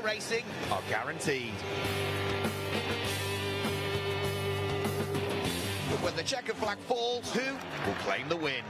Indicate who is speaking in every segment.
Speaker 1: thrill racing are guaranteed. But when the checker flag falls, who will claim the win?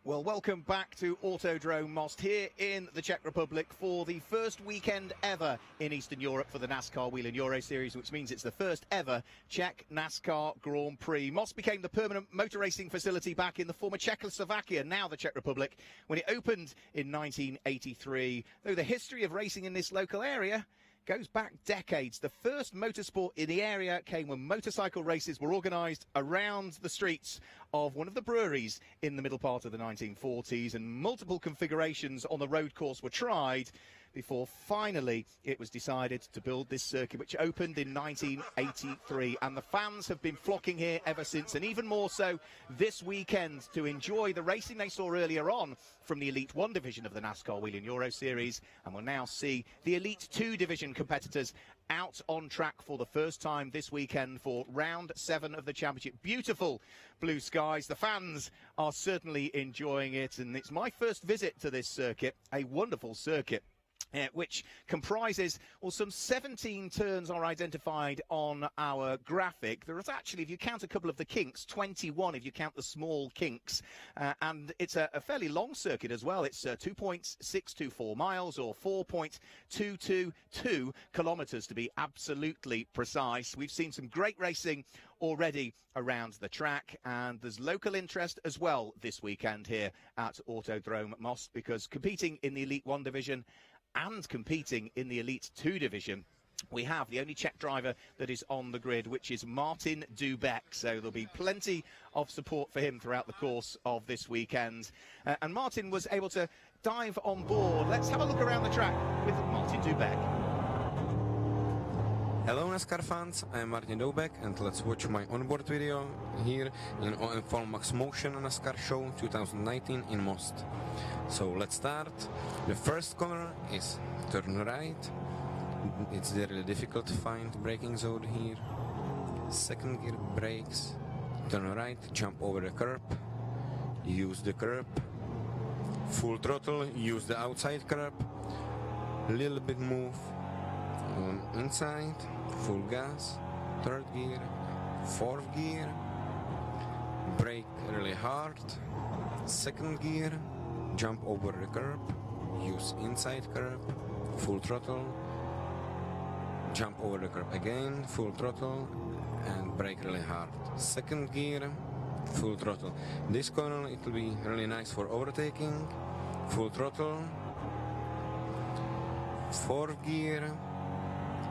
Speaker 1: Well, welcome back to Autodrome Most here in the Czech Republic for the first weekend ever in Eastern Europe for the NASCAR Wheel and Euro Series, which means it's the first ever Czech NASCAR Grand Prix. Most became the permanent motor racing facility back in the former Czechoslovakia, now the Czech Republic, when it opened in 1983. Though the history of racing in this local area goes back decades. The first motorsport in the area came when motorcycle races were organised around the streets of one of the breweries in the middle part of the 1940s, and multiple configurations on the road course were tried before finally it was decided to build this circuit, which opened in 1983, and the fans have been flocking here ever since, and even more so this weekend to enjoy the racing they saw earlier on from the Elite 1 division of the NASCAR Wheel and Euro Series, and we'll now see the Elite 2 division competitors out on track for the first time this weekend for round 7 of the championship. Beautiful blue skies. The fans are certainly enjoying it, and it's my first visit to this circuit, a wonderful circuit. Which comprises, well, some 17 turns are identified on our graphic. There is actually, if you count a couple of the kinks, 21 if you count the small kinks. And it's a fairly long circuit as well. It's 2.624 miles or 4.222 kilometres to be absolutely precise. We've seen some great racing already around the track, and there's local interest as well this weekend here at Autodrome Most, because competing in the Elite 1 division and competing in the Elite 2 division, we have the only Czech driver that is on the grid, which is Martin Dubek. So there'll be plenty of support for him throughout the course of this weekend. And Martin was able to dive on board. Let's have a look around the track with Martin Dubek.
Speaker 2: Hello NASCAR fans, I am Martin Dubek, and let's watch my onboard video here in OM Max Motion NASCAR Show 2019 in Most. So let's start. The first corner is turn right. It's really difficult to find braking zone here. Second gear brakes, turn right, jump over the curb, use the curb. Full throttle, use the outside curb, little bit move on inside, full gas, third gear, fourth gear, brake really hard, second gear, jump over the curb, use inside curb, full throttle, jump over the curb again, full throttle, and brake really hard. Second gear, full throttle. This corner it will be really nice for overtaking, full throttle, fourth gear,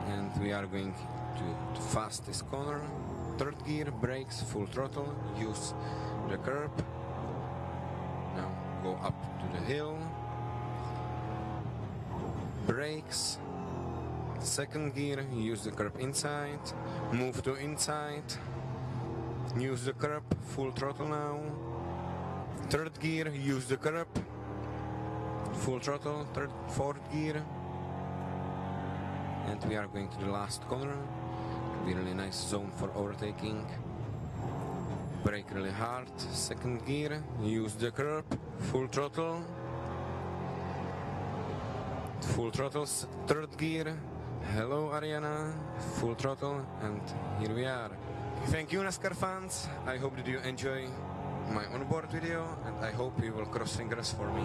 Speaker 2: and we are going to the fastest corner. Third gear, brakes, full throttle, use the curb. Now go up to the hill. Brakes. Second gear, use the curb inside. Move to inside. Use the curb, full throttle now. Third gear, use the curb. Full throttle, fourth gear. And we are going to the last corner. It'll be a really nice zone for overtaking. Brake really hard. Second gear. Use the curb. Full throttle. Full throttle. Third gear. Hello Ariana. Full throttle. And here we are. Thank you NASCAR fans. I hope that you enjoy my onboard video, and I hope you will cross fingers for me.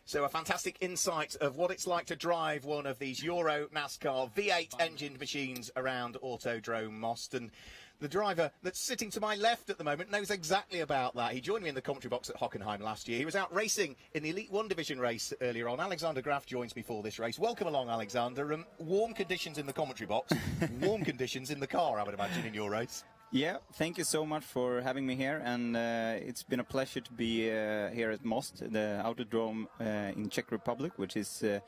Speaker 1: So a fantastic insight of what it's like to drive one of these Euro NASCAR V8 engined machines around Autodrome Most. And the driver that's sitting to my left at the moment knows exactly about that. He joined me in the commentary box at Hockenheim last year. He was out racing in the Elite 1 division race earlier on. Alexander Graf joins me for this race. Welcome along, Alexander. Warm conditions in the commentary box, warm conditions in the car, I would imagine, in your race.
Speaker 3: Yeah, thank you so much for having me here, and it's been a pleasure to be here at Most, the Autodrome in Czech Republic, which is a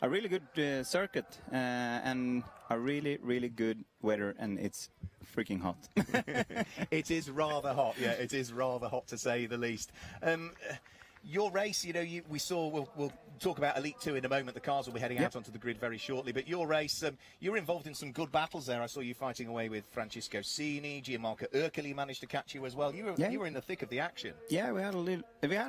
Speaker 3: really good circuit and a really, really good weather, and it's freaking hot.
Speaker 1: It is rather hot, yeah, it is rather hot to say the least. Your race, you know, we saw, we'll talk about Elite 2 in a moment. The cars will be heading out onto the grid very shortly. But your race, you were involved in some good battles there. I saw you fighting away with Francisco Cini. Gianmarco Ercoli managed to catch you as well. You were in the thick of the action.
Speaker 3: Yeah, we had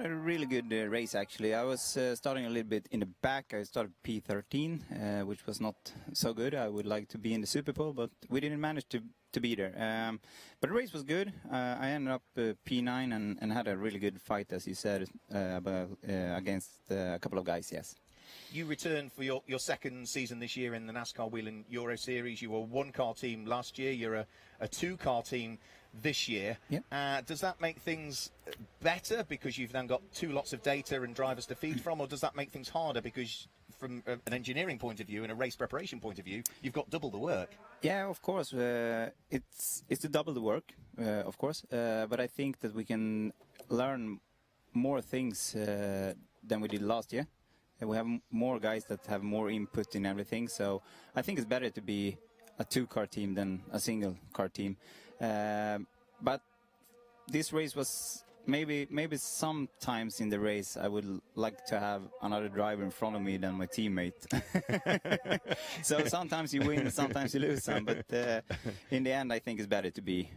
Speaker 3: a really good race, actually. I was starting a little bit in the back. I started P13, which was not so good. I would like to be in the Super Bowl, but we didn't manage to be there. But the race was good. I ended up P9 and had a really good fight, as you said, against a couple of guys, yes.
Speaker 1: You returned for your second season this year in the NASCAR Wheel and Euro Series. You were a one-car team last year. You're a two-car team this year.
Speaker 3: Yep.
Speaker 1: Does that make things better because you've then got two lots of data and drivers to feed from, or does that make things harder because from an engineering point of view and a race preparation point of view, you've got double the work?
Speaker 3: Yeah, of course. It's to double the work, of course. But I think that we can learn more things than we did last year. We have more guys that have more input in everything. So I think it's better to be a two-car team than a single-car team. But this race was maybe sometimes in the race I would like to have another driver in front of me than my teammate. So sometimes you win, sometimes you lose some. But in the end, I think it's better to be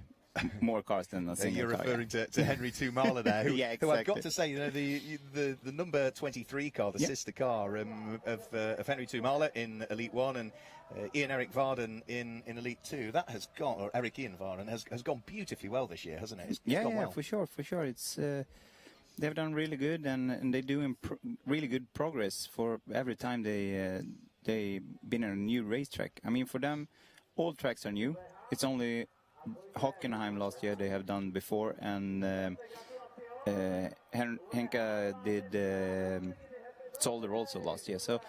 Speaker 3: more cars than a single
Speaker 1: You're
Speaker 3: car.
Speaker 1: referring to Henry Tuomala there, who,
Speaker 3: yeah, exactly.
Speaker 1: who I've got to say, you know, the number 23 car, the sister car of Henry Tuomala in Elite 1 and Ian-Eric Varden in Elite 2, that has gone, or Eric Ian Varden, has gone beautifully well this year, hasn't it? It's gone well.
Speaker 3: For sure. It's they've done really good, and they do really good progress for every time they been on a new racetrack. I mean, for them, all tracks are new. It's only Hockenheim last year they have done before, and Henka did Zolder also last year. So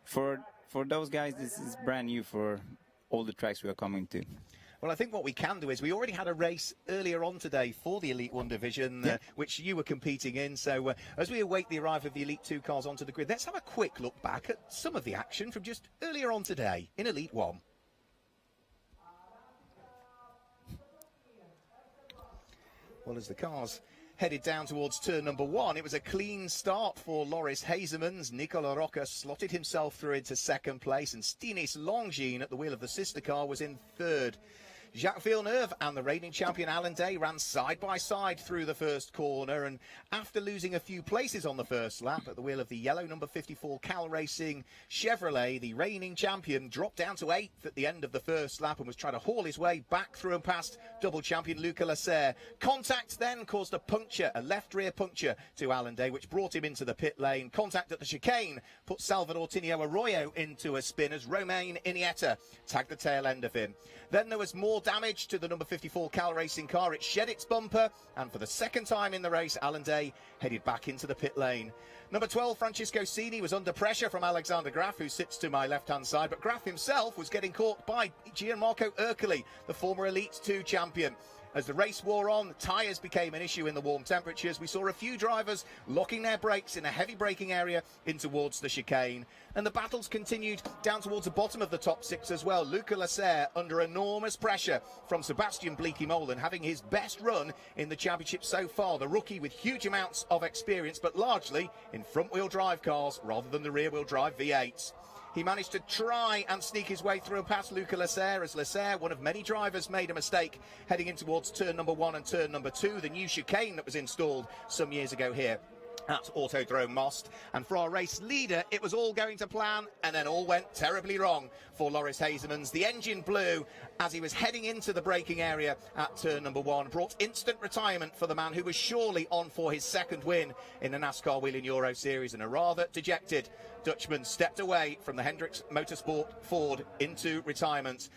Speaker 3: for those guys, this is brand new for all the tracks we are coming to.
Speaker 1: Well, I think what we can do is we already had a race earlier on today for the Elite 1 division, which you were competing in. So as we await the arrival of the Elite 2 cars onto the grid, let's have a quick look back at some of the action from just earlier on today in Elite 1. Well, as the cars headed down towards turn number 1, it was a clean start for Loris Hazemans. Nicola Rocca slotted himself through into second place, and Stinis Longines at the wheel of the sister car was in third. Jacques Villeneuve and the reigning champion Alan Day ran side by side through the first corner, and after losing a few places on the first lap at the wheel of the yellow number 54 Cal Racing Chevrolet, the reigning champion dropped down to 8th at the end of the first lap and was trying to haul his way back through and past double champion Luca Lasser. Contact then caused a left rear puncture to Alan Day, which brought him into the pit lane. Contact at the chicane put Salvador Tinio Arroyo into a spin as Romain Iniesta tagged the tail end of him. Then there was more damage to the number 54 Cal Racing car. It shed its bumper, and for the second time in the race, Alan Day headed back into the pit lane. Number 12, Francisco Cini, was under pressure from Alexander Graf, who sits to my left-hand side, but Graf himself was getting caught by Gianmarco Ercoli, the former Elite 2 champion. As the race wore on, tyres became an issue in the warm temperatures. We saw a few drivers locking their brakes in a heavy braking area in towards the chicane. And the battles continued down towards the bottom of the top 6 as well. Luca Lasser under enormous pressure from Sebastian Bleeky-Molen, having his best run in the championship so far. The rookie with huge amounts of experience, but largely in front-wheel drive cars rather than the rear-wheel drive V8s. He managed to try and sneak his way through and past Luca Lasser, as Lasser, one of many drivers, made a mistake heading in towards turn number 1 and turn number 2, the new chicane that was installed some years ago here at Autodrome Most. And for our race leader, it was all going to plan, and then all went terribly wrong for Loris Hazemans. The engine blew as he was heading into the braking area at turn number 1, brought instant retirement for the man who was surely on for his second win in the NASCAR Wheel and Euro Series, and a rather dejected Dutchman stepped away from the Hendricks Motorsport Ford into retirement.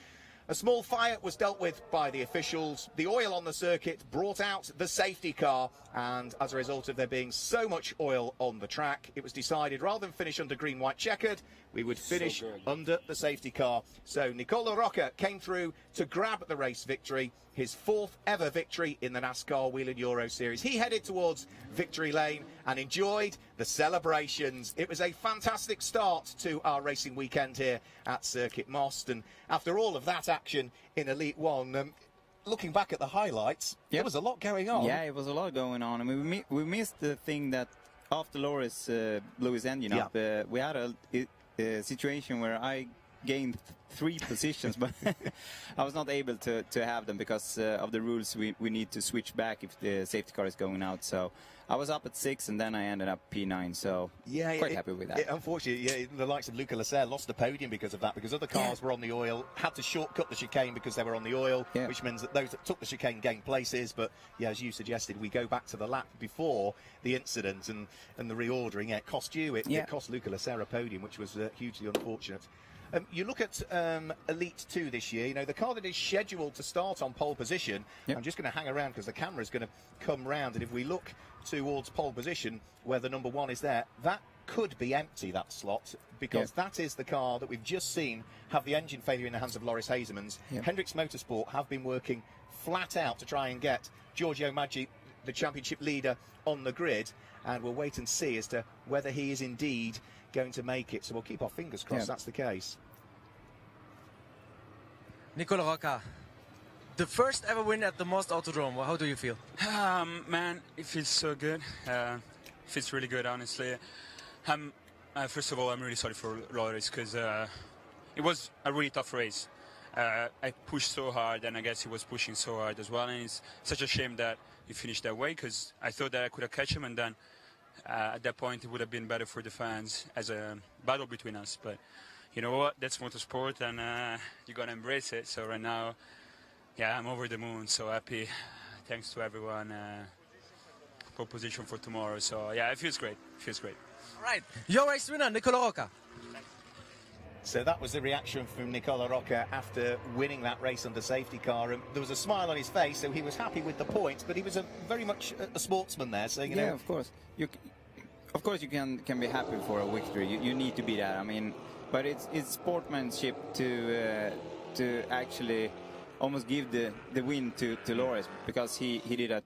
Speaker 1: A small fire was dealt with by the officials. The oil on the circuit brought out the safety car, and as a result of there being so much oil on the track, it was decided rather than finish under green, white, checkered, we would finish under the safety car. So Nicola Rocca came through to grab the race victory, his 4th ever victory in the NASCAR Wheel and Euro Series. He headed towards victory lane and enjoyed the celebrations. It was a fantastic start to our racing weekend here at Circuit Most, and after all of that action in Elite One, looking back at the highlights, there was a lot going on.
Speaker 3: Yeah, it was a lot going on. I mean, we missed the thing that after Loris blew his engine up, we had a situation where I gained 3 positions, but I was not able to have them because of the rules. We need to switch back if the safety car is going out. So I was up at 6, and then I ended up P9. So quite happy with that.
Speaker 1: Unfortunately, the likes of Luca Lasser lost the podium because of that, because other cars were on the oil, had to shortcut the chicane because they were on the oil, which means that those that took the chicane gained places. But yeah, as you suggested, we go back to the lap before the incident and the reordering. Yeah, it cost you. It cost Luca Lasser a podium, which was hugely unfortunate. You look at Elite 2 this year, you know, the car that is scheduled to start on pole position, I'm just going to hang around because the camera is going to come round, and if we look towards pole position, where the number 1 is there, that could be empty, that slot, because that is the car that we've just seen have the engine failure in the hands of Loris Hazemans. Hendricks Motorsport have been working flat out to try and get Giorgio Maggi, the championship leader, on the grid, and we'll wait and see as to whether he is indeed going to make it. So we'll keep our fingers crossed that's the case.
Speaker 4: Nicola Rocca, the first ever win at the Most Autodrome. How do you feel?
Speaker 5: Man, it feels so good. It feels really good, honestly. First of all, I'm really sorry for Loris because it was a really tough race. I pushed so hard, and I guess he was pushing so hard as well. And it's such a shame that he finished that way, because I thought that I could have catch him, and then at that point it would have been better for the fans as a battle between us. But you know what? That's motorsport, and you gotta embrace it. So right now, I'm over the moon. So happy. Thanks to everyone. Pole position for tomorrow. So it feels great. It feels great.
Speaker 4: All right, your race winner, Nicola Rocca.
Speaker 1: So that was the reaction from Nicola Rocca after winning that race under safety car. And there was a smile on his face, so he was happy with the points, but he was very much a sportsman there. So, you know.
Speaker 3: Of course. Of course you can be happy for a victory. You need to be that. I mean, but it's sportsmanship to actually almost give the win to Loris, because he did a...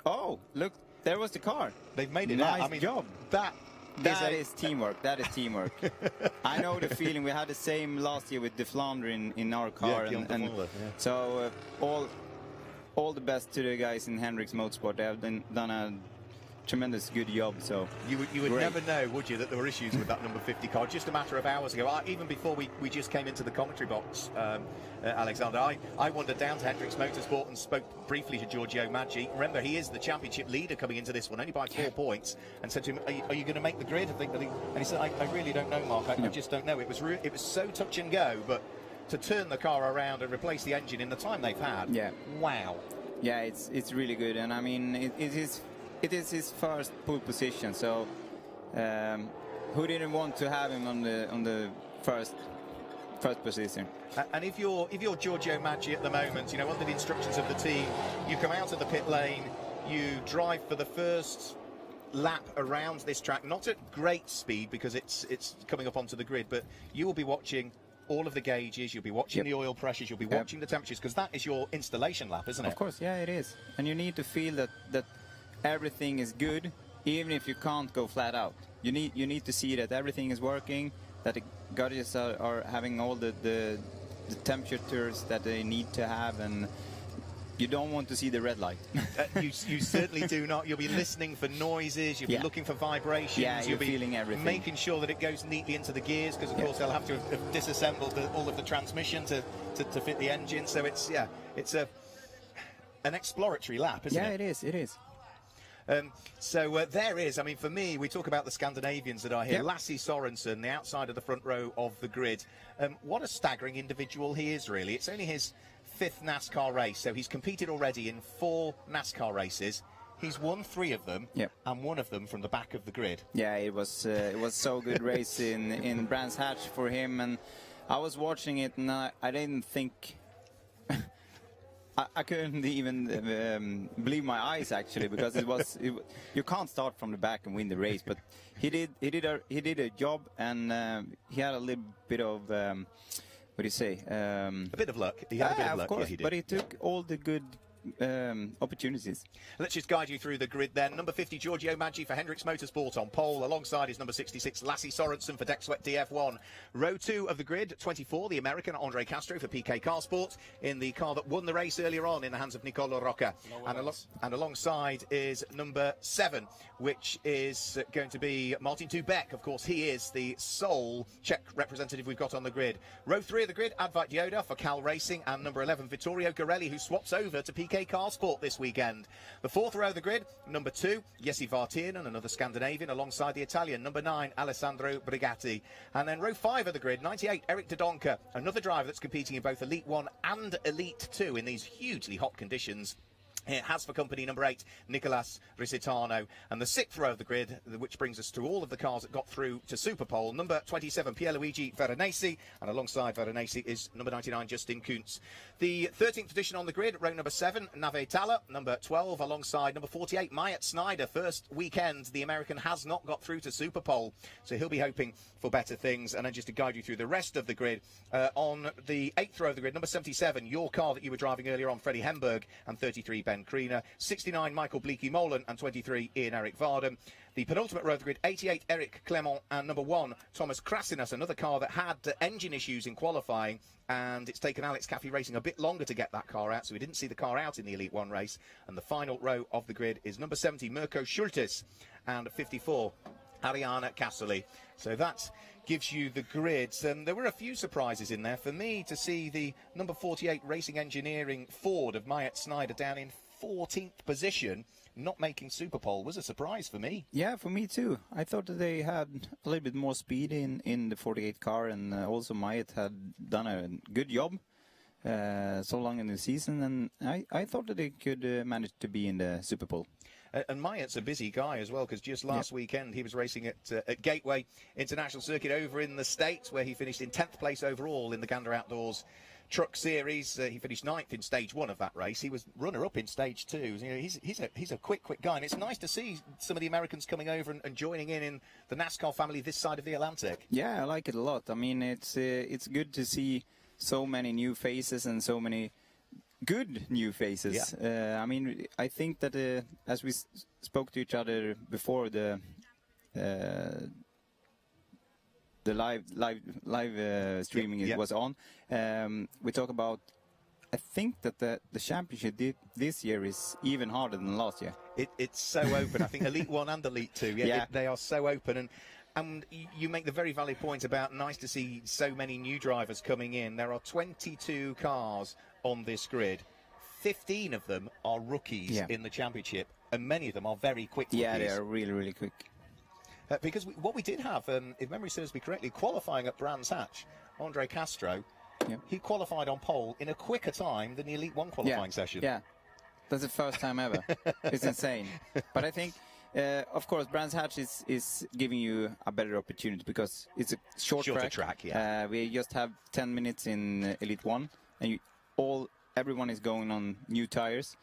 Speaker 3: Oh, look, there was the car.
Speaker 1: They've made it
Speaker 3: nice
Speaker 1: out. I mean,
Speaker 3: job. That is teamwork. That is teamwork. I know the feeling. We had the same last year with De Flandre in our car, so all the best to the guys in Hendricks Motorsport. They have done a tremendous good job. So
Speaker 1: you would never know, would you, that there were issues with that number 50 car just a matter of hours ago. Even before we just came into the commentary box, Alexander, I wandered down to Hendricks Motorsport and spoke briefly to Giorgio Maggi. Remember, he is the championship leader coming into this one, only by 4 points, and said to him, are you going to make the grid? And he said, I really don't know, Mark. I just don't know. It was so touch and go, but to turn the car around and replace the engine in the time they've had, wow.
Speaker 3: Yeah, it's really good, and I mean it is his first pole position, so who didn't want to have him on the first position?
Speaker 1: And if you're Giorgio Maggi at the moment, you know, under the instructions of the team, you come out of the pit lane, you drive for the first lap around this track, not at great speed because it's coming up onto the grid, but you will be watching all of the gauges, you'll be watching the oil pressures, you'll be watching the temperatures, because that is your installation lap, isn't it?
Speaker 3: Of course, yeah, it is. And you need to feel that everything is good, even if you can't go flat out. You need to see that everything is working, that the gauges are having all the temperatures that they need to have, and you don't want to see the red light.
Speaker 1: You certainly do not. You'll be listening for noises, you'll be looking for vibrations, you'll be
Speaker 3: feeling everything,
Speaker 1: making sure that it goes neatly into the gears, because of course they'll have to have disassembled all of the transmission to fit the engine. So it's an exploratory lap, isn't it?
Speaker 3: Yeah, it is.
Speaker 1: So there is, I mean, for me, we talk about the Scandinavians that are here. Lasse Sorensen, the outside of the front row of the grid. What a staggering individual he is, really. It's only his 5th NASCAR race, so he's competed already in 4 NASCAR races. He's won 3 of them, and 1 of them from the back of the grid. Yeah,
Speaker 3: it was so good race in Brands Hatch for him, and I was watching it, and I didn't think... I couldn't even believe my eyes, actually, because you can't start from the back and win the race. But he did a job, and he had a little bit of what do you say?
Speaker 1: A bit of luck. He had a bit of luck.
Speaker 3: Of course,
Speaker 1: Yeah, he did.
Speaker 3: but he took all the good opportunities.
Speaker 1: Let's just guide you through the grid then. Number 50, Giorgio Maggi for Hendrix Motorsport on pole. Alongside is number 66, Lassie Sorensen for Deck Sweat DF1. Row 2 of the grid, 24, the American Andre Castro for PK Car Sport in the car that won the race earlier on in the hands of Nicolo Rocca. And alongside is number 7, which is going to be Martin Tubeck. Of course, he is the sole Czech representative we've got on the grid. Row 3 of the grid, Advait Dioda for Cal Racing, and number 11, Vittorio Garelli, who swaps over to PK Car Sport this weekend. The 4th row of the grid, number 2, Jesse Vartinen, another Scandinavian, alongside the Italian, number 9, Alessandro Brigatti. And then row 5 of the grid, 98, Eric Dodonka, another driver that's competing in both Elite 1 and Elite 2 in these hugely hot conditions. It has for company number 8, Nicolas Risitano. And the 6th row of the grid, which brings us to all of the cars that got through to Superpole, number 27, Pierluigi Veronesi, and alongside Veronesi is number 99, Justin Kuntz. The 13th position on the grid, row number 7, Nave Tala, number 12, alongside number 48, Myatt Snyder. First weekend, the American has not got through to Superpole, so he'll be hoping for better things. And then just to guide you through the rest of the grid, on the 8th row of the grid, number 77, your car that you were driving earlier on, Freddie Hemberg, and 33, Ben Creanor, 69, Michael Bleaky-Molan, and 23, Ian-Eric Varden. The penultimate row of the grid, 88, Eric Clement, and number 1, Thomas Krasinas, another car that had engine issues in qualifying, and it's taken Alex Caffey Racing a bit longer to get that car out, so we didn't see the car out in the Elite 1 race. And the final row of the grid is number 70, Mirko Schultes, and 54, Ariana Cassoli. So that gives you the grids. There were a few surprises in there. For me, to see the number 48 Racing Engineering Ford of Myatt Snyder down in 14th position, not making Superpole, was a surprise for me.
Speaker 3: Yeah, for me too. I thought that they had a little bit more speed in the 48 car, and also Myatt had done a good job so long in the season, and I thought that they could manage to be in the Superpole.
Speaker 1: And Myatt's a busy guy as well, because just last weekend he was racing at Gateway International Circuit over in the States, where he finished in 10th place overall in the Gander Outdoors Truck Series. He finished 9th in stage 1 of that race. He was runner-up in stage 2. You know, he's a quick guy, and it's nice to see some of the Americans coming over and joining in the NASCAR family this side of the Atlantic.
Speaker 3: Yeah, I like it a lot. I mean, it's good to see so many new faces and so many good new faces.
Speaker 1: Yeah.
Speaker 3: I mean, I think that as we spoke to each other before the live streaming was on, we talk about, I think that the championship this year is even harder than last year.
Speaker 1: It's so open. I think Elite 1 and Elite 2, they are so open. And you make the very valid point about nice to see so many new drivers coming in. There are 22 cars on this grid. 15 of them are rookies in the championship, and many of them are very quick rookies.
Speaker 3: Yeah, they are really, really quick.
Speaker 1: Because what we did have, if memory serves me correctly, qualifying at Brands Hatch, Andre Castro, he qualified on pole in a quicker time than the Elite 1 qualifying session.
Speaker 3: Yeah, that's the first time ever. It's insane. But I think, of course, Brands Hatch is giving you a better opportunity because it's a shorter track. We just have 10 minutes in Elite 1, and everyone is going on new tires,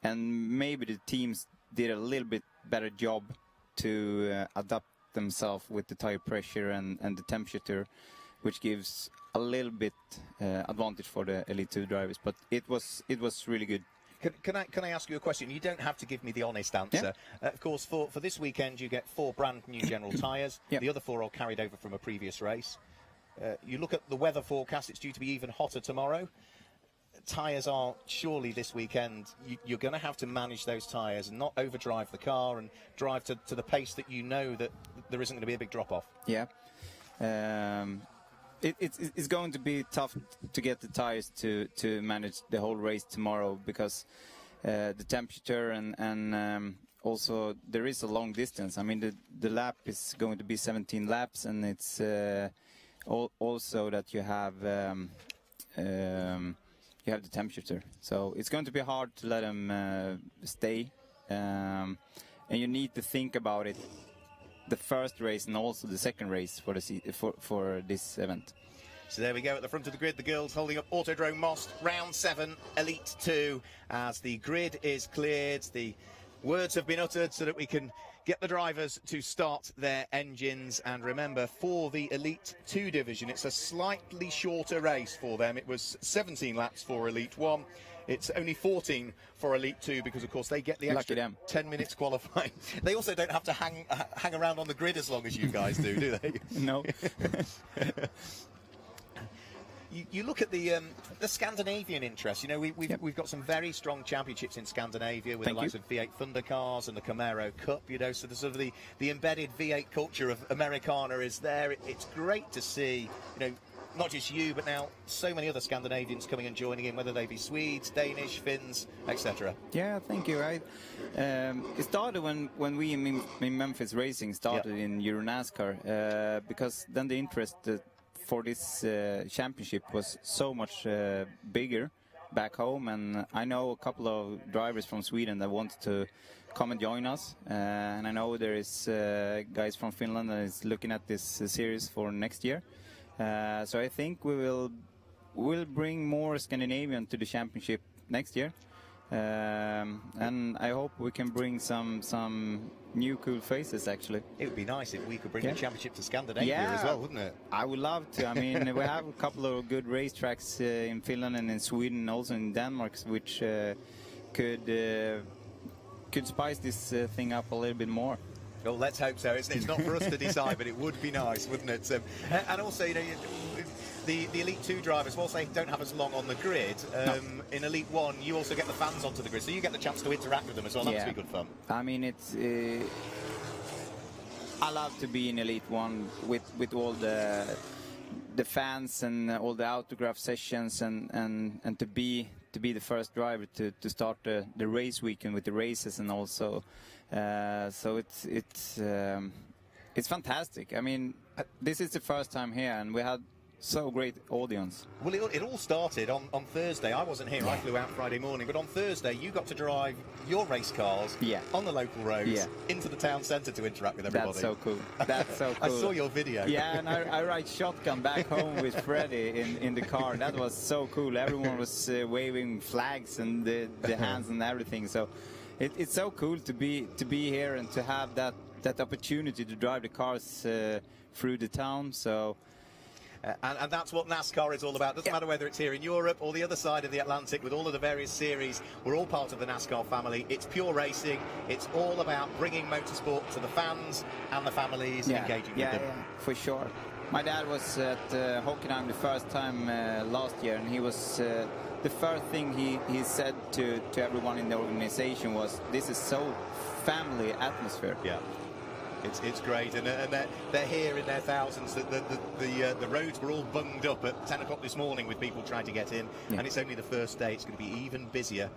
Speaker 3: and maybe the teams did a little bit better job to adapt themselves with the tire pressure and the temperature, which gives a little bit advantage for the Elite 2 drivers. But it was really good.
Speaker 1: Can I ask you a question? You don't have to give me the honest answer. Of course, for this weekend, you get 4 brand new General tyres. The other 4 are carried over from a previous race. You look at the weather forecast, it's due to be even hotter tomorrow. Tyres are surely this weekend, you're going to have to manage those tyres and not overdrive the car and drive to the pace that you know that there isn't going to be a big drop-off. Yeah.
Speaker 3: It's going to be tough to get the tyres to manage the whole race tomorrow because the temperature and also there is a long distance. I mean, the lap is going to be 17 laps, and it's also that you have the temperature. So it's going to be hard to let them stay, and you need to think about it the first race and also the second race for this event.
Speaker 1: So there we go at the front of the grid, the girls holding up Autodrome Most, round 7, Elite 2, as the grid is cleared. The words have been uttered so that we can get the drivers to start their engines. And remember, for the Elite 2 division, it's a slightly shorter race for them. It was 17 laps for Elite 1. It's only 14 for Elite 2 because, of course, they get the extra 10 minutes qualifying. They also don't have to hang around on the grid as long as you guys do they?
Speaker 3: No.
Speaker 1: You look at the Scandinavian interest. You know, we've got some very strong championships in Scandinavia with the likes of V8 Thunder cars and the Camaro Cup. You know, so the sort of the embedded V8 culture of Americana is there. It's great to see. You know, not just you, but now so many other Scandinavians coming and joining in, whether they be Swedes, Danish, Finns, etc.
Speaker 3: Yeah, thank you. It started when we in Memphis Racing started in Euro NASCAR, because then the interest for this championship was so much bigger back home, and I know a couple of drivers from Sweden that wanted to come and join us, and I know there is guys from Finland that is looking at this series for next year. So I think we'll bring more Scandinavian to the championship next year, and I hope we can bring some new cool faces. Actually,
Speaker 1: it would be nice if we could bring the championship to Scandinavia as well, wouldn't it?
Speaker 3: I would love to. I mean, we have a couple of good racetracks in Finland and in Sweden, also in Denmark, which could spice this thing up a little bit more.
Speaker 1: Well, let's hope so. It's not for us to decide, but it would be nice, wouldn't it? And also, you know, the Elite 2 drivers, whilst they don't have as long on the grid, in Elite 1, you also get the fans onto the grid, so you get the chance to interact with them as well. That must be good fun.
Speaker 3: I mean, it's... I love to be in Elite 1 with all the fans and all the autograph sessions, and to be the first driver to start the race weekend with the races, and also so it's fantastic. I mean, this is the first time here, and we had so great audience.
Speaker 1: Well, it all started on Thursday. I wasn't here. I flew out Friday morning, but on Thursday you got to drive your race cars on the local roads into the town centre to interact with everybody.
Speaker 3: That's so cool. That's so cool.
Speaker 1: I saw your video.
Speaker 3: Yeah, and I ride shotgun back home with Freddie in the car. That was so cool. Everyone was waving flags and the hands and everything. So it's so cool to be here and to have that opportunity to drive the cars through the town. So.
Speaker 1: And that's what NASCAR is all about. Doesn't matter whether it's here in Europe or the other side of the Atlantic with all of the various series. We're all part of the NASCAR family. It's pure racing. It's all about bringing motorsport to the fans and the families and engaging with them.
Speaker 3: Yeah, for sure. My dad was at Hockenheim the first time last year, and he was the first thing he said to everyone in the organization was, "This is so family atmosphere."
Speaker 1: Yeah. It's great, and they're here in their thousands. The roads were all bunged up at 10 o'clock this morning with people trying to get in, and it's only the first day. It's going to be even busier,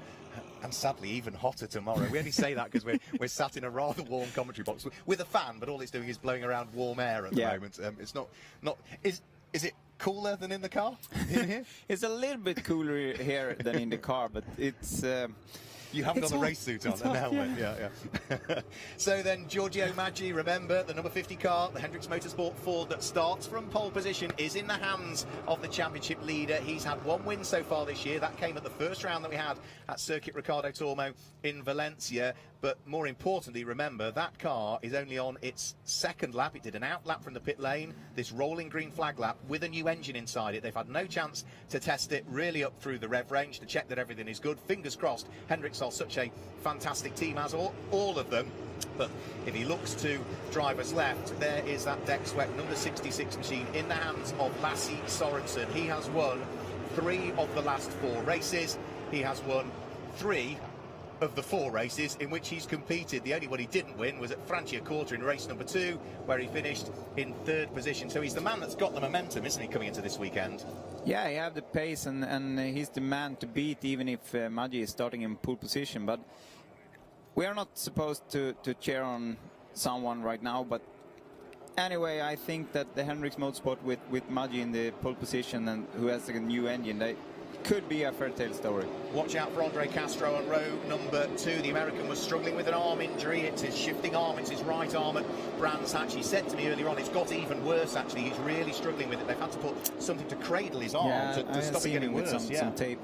Speaker 1: and sadly even hotter tomorrow. We only say that because we're sat in a rather warm commentary box with a fan, but all it's doing is blowing around warm air at the moment. It's not. Is it cooler than in the car in here?
Speaker 3: It's a little bit cooler here than in the car, but it's.
Speaker 1: You haven't got a race suit on and a helmet. Yeah. So then, Giorgio Maggi, remember, the number 50 car, the Hendricks Motorsport Ford that starts from pole position, is in the hands of the championship leader. He's had one win so far this year. That came at the first round that we had at Circuit Ricardo Tormo in Valencia. But more importantly, remember, that car is only on its second lap. It did an out lap from the pit lane, this rolling green flag lap with a new engine inside it. They've had no chance to test it really up through the rev range to check that everything is good. Fingers crossed. Hendricks are such a fantastic team, as all of them. But if he looks to driver's left, there is that deck swept number 66 machine in the hands of Lasse Sorensen. He has won 3 of the last 4 races. He has won 3 of the 4 races in which he's competed. The only one he didn't win was at Franciacorta in race number 2, where he finished in 3rd position. So he's the man that's got the momentum, isn't he, coming into this weekend?
Speaker 3: Yeah, he has the pace, and he's the man to beat, even if Maggi is starting in pole position. But we are not supposed to cheer on someone right now. But anyway, I think that the Hendricks Motorsport with Maggi in the pole position and who has a new engine, they could be a fairy tale story.
Speaker 1: Watch out for Andre Castro on row number 2. The American was struggling with an arm injury. It's his shifting arm, it's his right arm at Brands Hatch. He said to me earlier on, it's got even worse actually. He's really struggling with it. They've had to put something to cradle his arm to stop it getting worse.
Speaker 3: Some tape.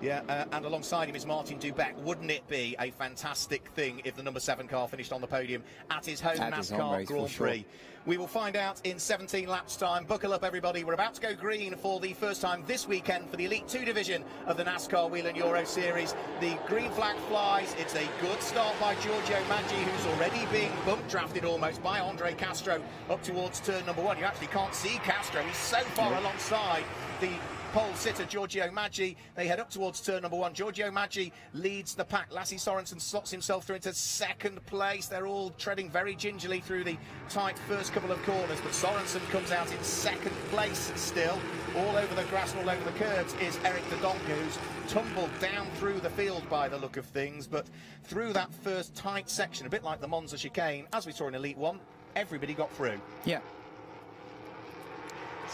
Speaker 1: Yeah, and alongside him is Martin Dubeck. Wouldn't it be a fantastic thing if the number 7 car finished on the podium at his home NASCAR Grand Prix? Sure. We will find out in 17 laps time. Buckle up, everybody. We're about to go green for the first time this weekend for the Elite 2 division of the NASCAR Wheel and Euro Series. The green flag flies. It's a good start by Giorgio Maggi, who's already being bump drafted almost by Andre Castro up towards turn number 1. You actually can't see Castro. He's so far alongside the pole sitter Giorgio Maggi. They head up towards turn number 1. Giorgio Maggi leads the pack. Lasse Sorensen slots himself through into second place. They're all treading very gingerly through the tight first couple of corners, but Sorensen comes out in second place still. All over the grass and all over the curbs is Eric de Donker, who's tumbled down through the field by the look of things, but through that first tight section, a bit like the Monza chicane, as we saw in Elite 1, everybody got through.
Speaker 3: Yeah.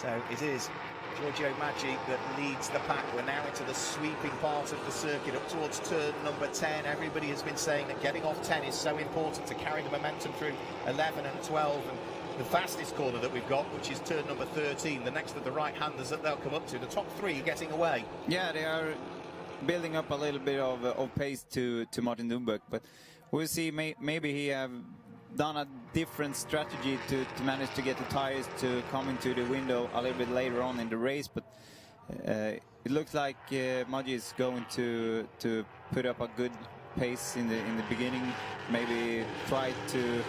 Speaker 1: So it is Giorgio Maggi that leads the pack. We're now into the sweeping part of the circuit up towards turn number 10. Everybody has been saying that getting off 10 is so important to carry the momentum through 11 and 12. And the fastest corner that we've got, which is turn number 13, the next of the right-handers that they'll come up to, the top 3 getting away.
Speaker 3: Yeah, they are building up a little bit of pace to Martin Dubeck, but we'll see. Maybe he have done a different strategy to manage to get the tires to come into the window a little bit later on in the race, but it looks like Maggi is going to put up a good pace in the beginning, maybe try to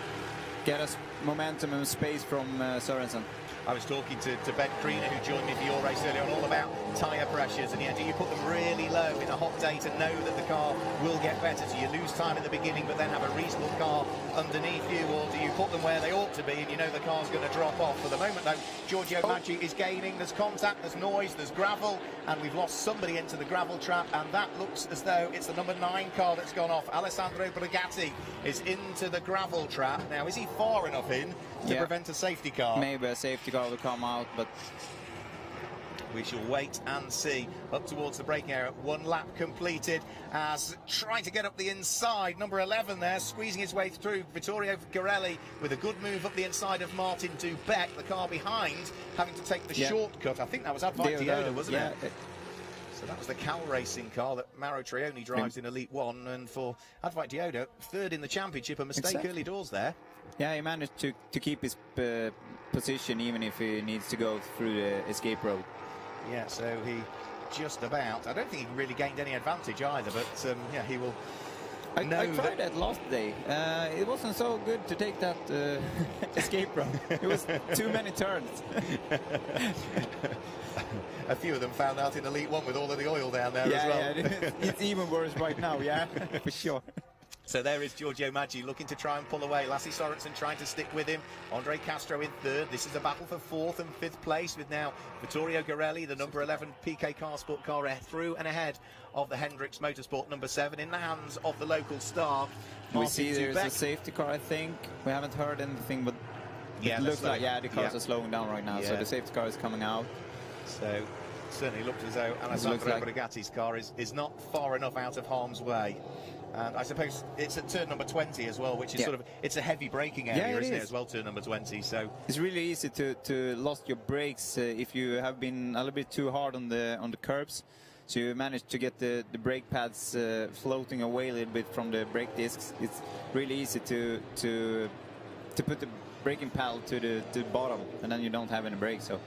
Speaker 3: get us momentum and space from Sorensen.
Speaker 1: I was talking to Ben Creanor, who joined me for your race earlier on, all about tyre pressures, and yeah, do you put them really low in a hot day to know that the car will get better? Do you lose time in the beginning but then have a reasonable car underneath you, or do you put them where they ought to be and you know the car's going to drop off? For the moment though, Giorgio Maggi is gaining. There's contact, there's noise, there's gravel, and we've lost somebody into the gravel trap, and that looks as though it's the number 9 car that's gone off. Alessandro Brigatti is into the gravel trap. Now, is he far enough in to prevent a safety car?
Speaker 3: Maybe a safety car will come out, but
Speaker 1: we shall wait and see. Up towards the braking area, 1 lap completed, as trying to get up the inside, number 11 there, squeezing his way through, Vittorio Garelli with a good move up the inside of Martin Dubeck, the car behind having to take the shortcut. I think that was Advait Dioda, wasn't it? So that was the Cal Racing car that Mauro Trioni drives in Elite 1, and for Advait Dioda, 3rd in the championship, a mistake early doors there.
Speaker 3: Yeah, he managed to keep his position even if he needs to go through the escape road.
Speaker 1: Yeah, so he just about, I don't think he really gained any advantage either, but yeah, he will
Speaker 3: I tried that last day. It wasn't so good to take that escape road. It was too many turns.
Speaker 1: A few of them found out in Elite 1 with all of the oil down there as well.
Speaker 3: Yeah, it's even worse right now, for sure.
Speaker 1: So there is Giorgio Maggi looking to try and pull away. Lasse Sorensen trying to stick with him. Andre Castro in 3rd. This is a battle for 4th and 5th place, with now Vittorio Garelli, the number 11 PK Car Sport car, through and ahead of the Hendricks Motorsport number 7 in the hands of the local star.
Speaker 3: We see there's a safety car, I think. We haven't heard anything, but it looks like the cars are slowing down right now, so the safety car is coming out.
Speaker 1: So certainly looks as though Alessandro Brigatti's car is not far enough out of harm's way. And I suppose it's at turn number 20 as well, which is sort of, it's a heavy braking area, isn't it, as well, turn number 20. So
Speaker 3: it's really easy to lose your brakes if you have been a little bit too hard on the curbs. So you manage to get the brake pads floating away a little bit from the brake discs. It's really easy to put the braking pedal to the bottom, and then you don't have any brakes. So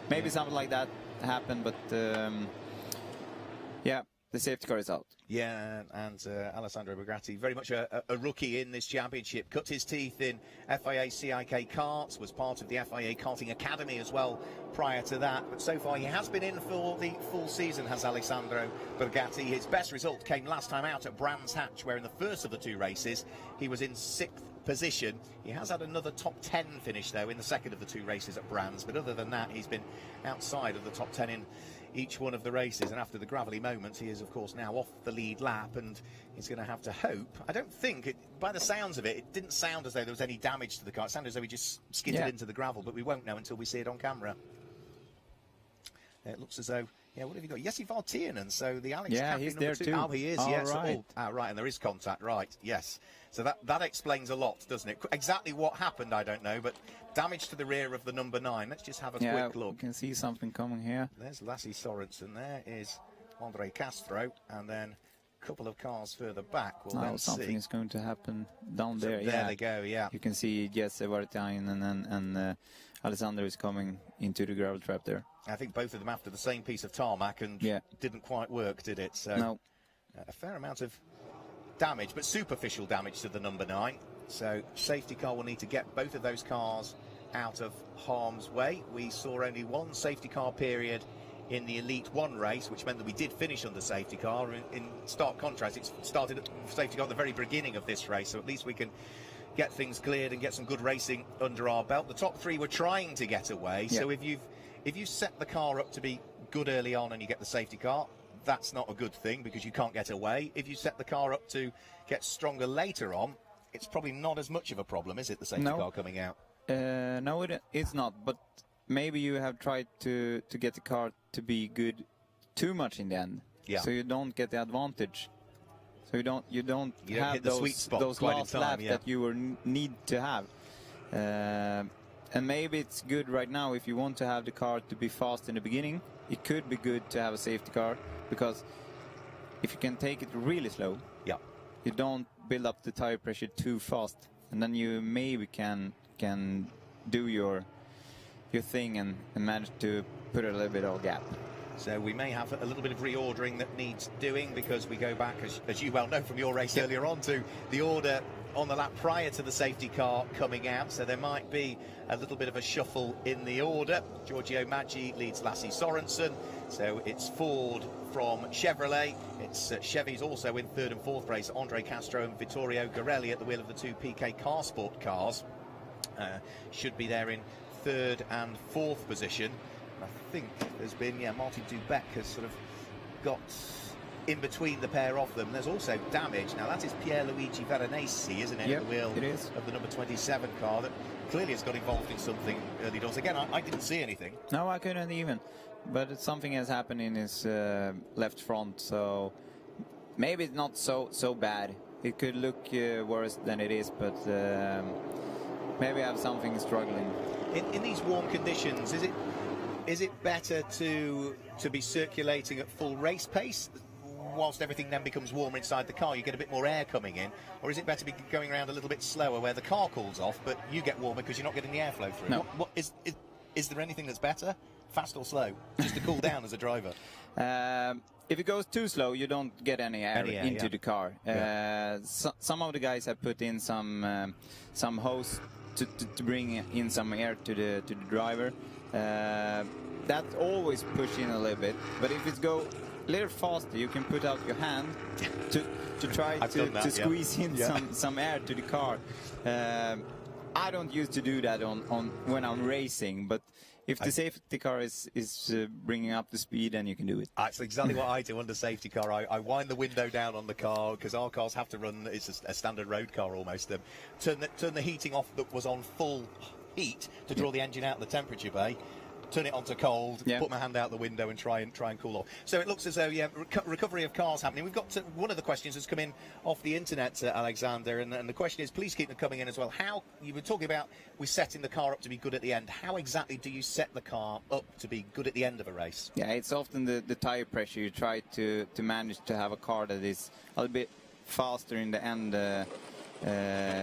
Speaker 3: maybe something like that happened, but yeah, the safety car is out.
Speaker 1: Yeah, and Alessandro Brigatti, very much a rookie in this championship, cut his teeth in FIA CIK karts, was part of the FIA Karting Academy as well prior to that, but so far he has been in for the full season, has Alessandro Brigatti. His best result came last time out at Brands Hatch, where in the first of the 2 races he was in 6th position. He has had another top 10 finish though in the second of the 2 races at Brands, but other than that he's been outside of the top 10 in each one of the races, and after the gravelly moments he is of course now off the lead lap, and he's going to have to hope. I don't think, by the sounds of it, it didn't sound as though there was any damage to the car. It sounded as though he just skidded into the gravel, but we won't know until we see it on camera. It looks as though, what have you got? Jesse Vartianen, so the Alex Caffey
Speaker 3: he's
Speaker 1: number
Speaker 3: there
Speaker 1: 2.
Speaker 3: too.
Speaker 1: Oh, he is, yes.
Speaker 3: Right.
Speaker 1: Right, and there is contact, right, yes. So that explains a lot, doesn't it? Exactly what happened, I don't know, but damage to the rear of the number 9. Let's just have a quick look.
Speaker 3: We can see something coming here.
Speaker 1: There's Lasse Sorensen. There is Andre Castro, and then a couple of cars further back. We'll
Speaker 3: Now
Speaker 1: then
Speaker 3: something
Speaker 1: see.
Speaker 3: is going to happen down
Speaker 1: So
Speaker 3: there.
Speaker 1: there
Speaker 3: Yeah,
Speaker 1: they go, yeah.
Speaker 3: you can see Jesse Vartain and Alexander is coming into the gravel trap there.
Speaker 1: I think both of them after the same piece of tarmac, and didn't quite work, did it? So
Speaker 3: No.
Speaker 1: a fair amount of damage, but superficial damage to the number 9. So safety car will need to get both of those cars out of harm's way. We saw only one safety car period in the Elite 1 race, which meant that we did finish under safety car. In stark contrast, it started at safety car at the very beginning of this race, so at least we can get things cleared and get some good racing under our belt. The top 3 were trying to get away, so if you set the car up to be good early on and you get the safety car, that's not a good thing because you can't get away. If you set the car up to get stronger later on, it's probably not as much of a problem, is it, the safety car coming out?
Speaker 3: No, it's not, but maybe you have tried to get the car to be good too much in the end, so you don't get the advantage. So you don't have
Speaker 1: hit the
Speaker 3: those,
Speaker 1: sweet spot
Speaker 3: those
Speaker 1: quite
Speaker 3: last
Speaker 1: in time,
Speaker 3: laps that you need to have. And maybe it's good right now if you want to have the car to be fast in the beginning. It could be good to have a safety car, because if you can take it really slow, you don't build up the tire pressure too fast, and then you maybe can do your thing and manage to put a little bit of gap.
Speaker 1: So we may have a little bit of reordering that needs doing, because we go back, as you well know from your race earlier on, to the order on the lap prior to the safety car coming out. So there might be a little bit of a shuffle in the order. Giorgio Maggi leads Lasse Sorensen. So it's Ford from Chevrolet. It's Chevy's also in 3rd and 4th place. Andre Castro and Vittorio Garelli at the wheel of the 2 PK Car Sport cars. Should be there in 3rd and 4th position. I think there's been, Martin Dubeck has sort of got in between the pair of them. There's also damage. Now that is Pierluigi Veronesi, isn't it?
Speaker 3: Yep,
Speaker 1: at the wheel
Speaker 3: it is.
Speaker 1: of the number 27 car that clearly has got involved in something early doors. Again, I didn't see anything.
Speaker 3: No, I couldn't even. But something has happened in his left front, so maybe it's not so bad. It could look worse than it is, but maybe I have something struggling.
Speaker 1: In these warm conditions, is it better to be circulating at full race pace whilst everything then becomes warmer inside the car? You get a bit more air coming in, or is it better to be going around a little bit slower where the car cools off but you get warmer because you're not getting the airflow through?
Speaker 3: No.
Speaker 1: What is there anything that's better, fast or slow, just to cool down as a driver?
Speaker 3: If it goes too slow, you don't get any air into the car. Some of the guys have put in some hose to bring in some air to the driver. That always push in a little bit, but if it go a little faster, you can put out your hand to try to squeeze in some air to the car. I don't used to do that on when I'm racing, but if the safety car is bringing up the speed, then you can do it.
Speaker 1: That's exactly what I do under safety car. I wind the window down on the car, because our cars have to run, it's a standard road car almost. Turn the heating off that was on full heat to draw the engine out of the temperature bay. Turn it onto cold, put my hand out the window and try and cool off. So it looks as though, recovery of cars happening. We've got one of the questions has come in off the internet, Alexander, and the question is, please keep them coming in as well. How, you were talking about we're setting the car up to be good at the end. How exactly do you set the car up to be good at the end of a race? Yeah,
Speaker 3: it's often the tire pressure. You try to manage to have a car that is a little bit faster in the end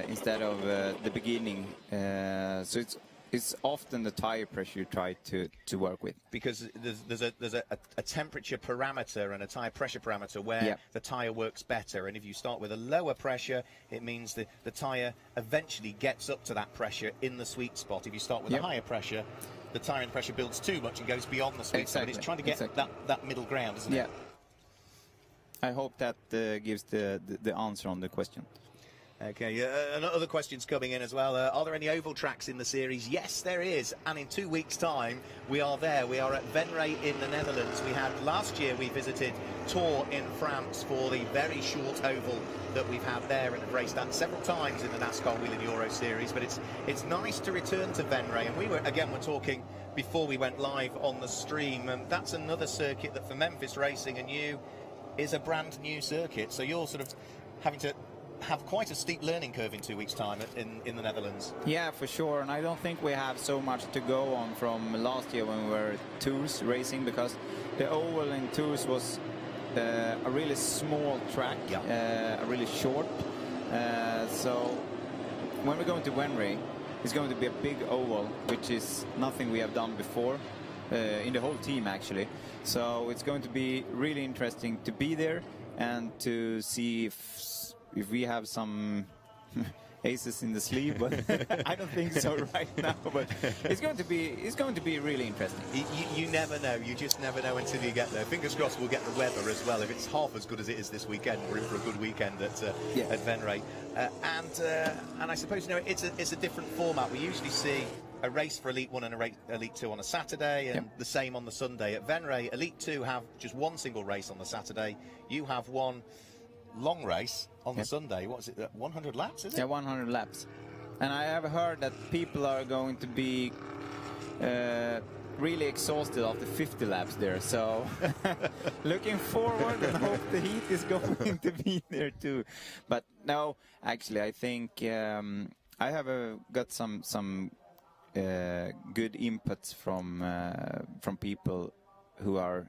Speaker 3: instead of the beginning. So it's often the tire pressure you try to work with.
Speaker 1: Because there's a temperature parameter and a tire pressure parameter where the tire works better. And if you start with a lower pressure, it means that the tire eventually gets up to that pressure in the sweet spot. If you start with a higher pressure, the tire and pressure builds too much and goes beyond the sweet spot. It's trying to get that middle ground, isn't it?
Speaker 3: I hope that gives the answer on the question.
Speaker 1: Okay, and other questions coming in as well. Are there any oval tracks in the series? Yes, there is. And in 2 weeks' time, we are there. We are at Venray in the Netherlands. Last year, we visited Tours in France for the very short oval that we've had there, and have raced that several times in the NASCAR Wheel and Euro series. But it's nice to return to Venray. And we're talking before we went live on the stream. And that's another circuit that for Memphis Racing and you is a brand new circuit. So you're sort of having to have quite a steep learning curve in 2 weeks' time in the Netherlands.
Speaker 3: Yeah, for sure, and I don't think we have so much to go on from last year when we were Tours racing, because the oval in Tours was a really small track, a really short. So when we're going to Venray, it's going to be a big oval, which is nothing we have done before in the whole team actually. So it's going to be really interesting to be there and to see if we have some aces in the sleeve, but I don't think so right now. But it's going to be really interesting.
Speaker 1: You never know. You just never know until you get there. Fingers crossed we'll get the weather as well. If it's half as good as it is this weekend, we're in for a good weekend at Venray. And I suppose, you know, it's a different format. We usually see a race for Elite 1 and a Elite 2 on a Saturday, and the same on the Sunday. At Venray, Elite 2 have just one single race on the Saturday. You have one long race on the Sunday. What is it? 100 laps, is it?
Speaker 3: Yeah, 100 laps. And I have heard that people are going to be really exhausted after 50 laps there. So looking forward and hope the heat is going to be there too. But no, actually, I think I have got some good inputs from people who are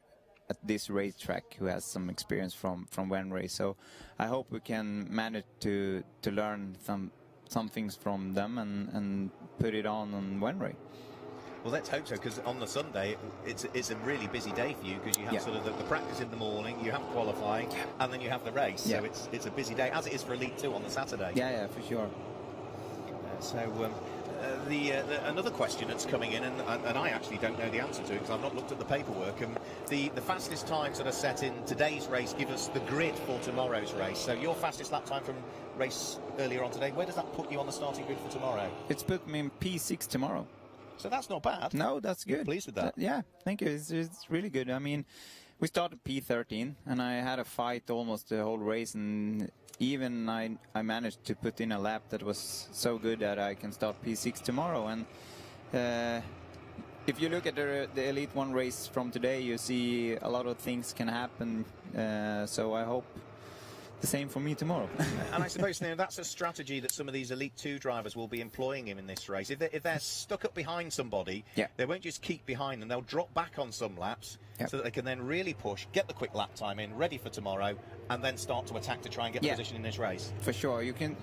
Speaker 3: at this racetrack, who has some experience from Venray. So I hope we can manage to learn some things from them and put it on Venray.
Speaker 1: Well, let's hope so, because on the Sunday it's a really busy day for you, because you have sort of the practice in the morning, you have qualifying, and then you have the race. So it's a busy day, as it is for Elite 2 on the Saturday.
Speaker 3: Yeah, for sure.
Speaker 1: Another question that's coming in, and I actually don't know the answer to it because I've not looked at the paperwork. The fastest times that are set in today's race give us the grid for tomorrow's race. So your fastest lap time from race earlier on today, where does that put you on the starting grid for tomorrow?
Speaker 3: It's put me in P6 tomorrow.
Speaker 1: So that's not bad.
Speaker 3: No, that's good.
Speaker 1: You're pleased with that?
Speaker 3: Yeah, thank you. It's really good. I mean, we started P13, and I had a fight almost the whole race, and even I managed to put in a lap that was so good that I can start P6 tomorrow. And if you look at the Elite 1 race from today, you see a lot of things can happen. So I hope the same for me tomorrow.
Speaker 1: And I suppose that's a strategy that some of these Elite 2 drivers will be employing in this race. If they're stuck up behind somebody, they won't just keep behind them. They'll drop back on some laps so that they can then really push, get the quick lap time in, ready for tomorrow, and then start to attack to try and get the position in this race.
Speaker 3: For sure. You can.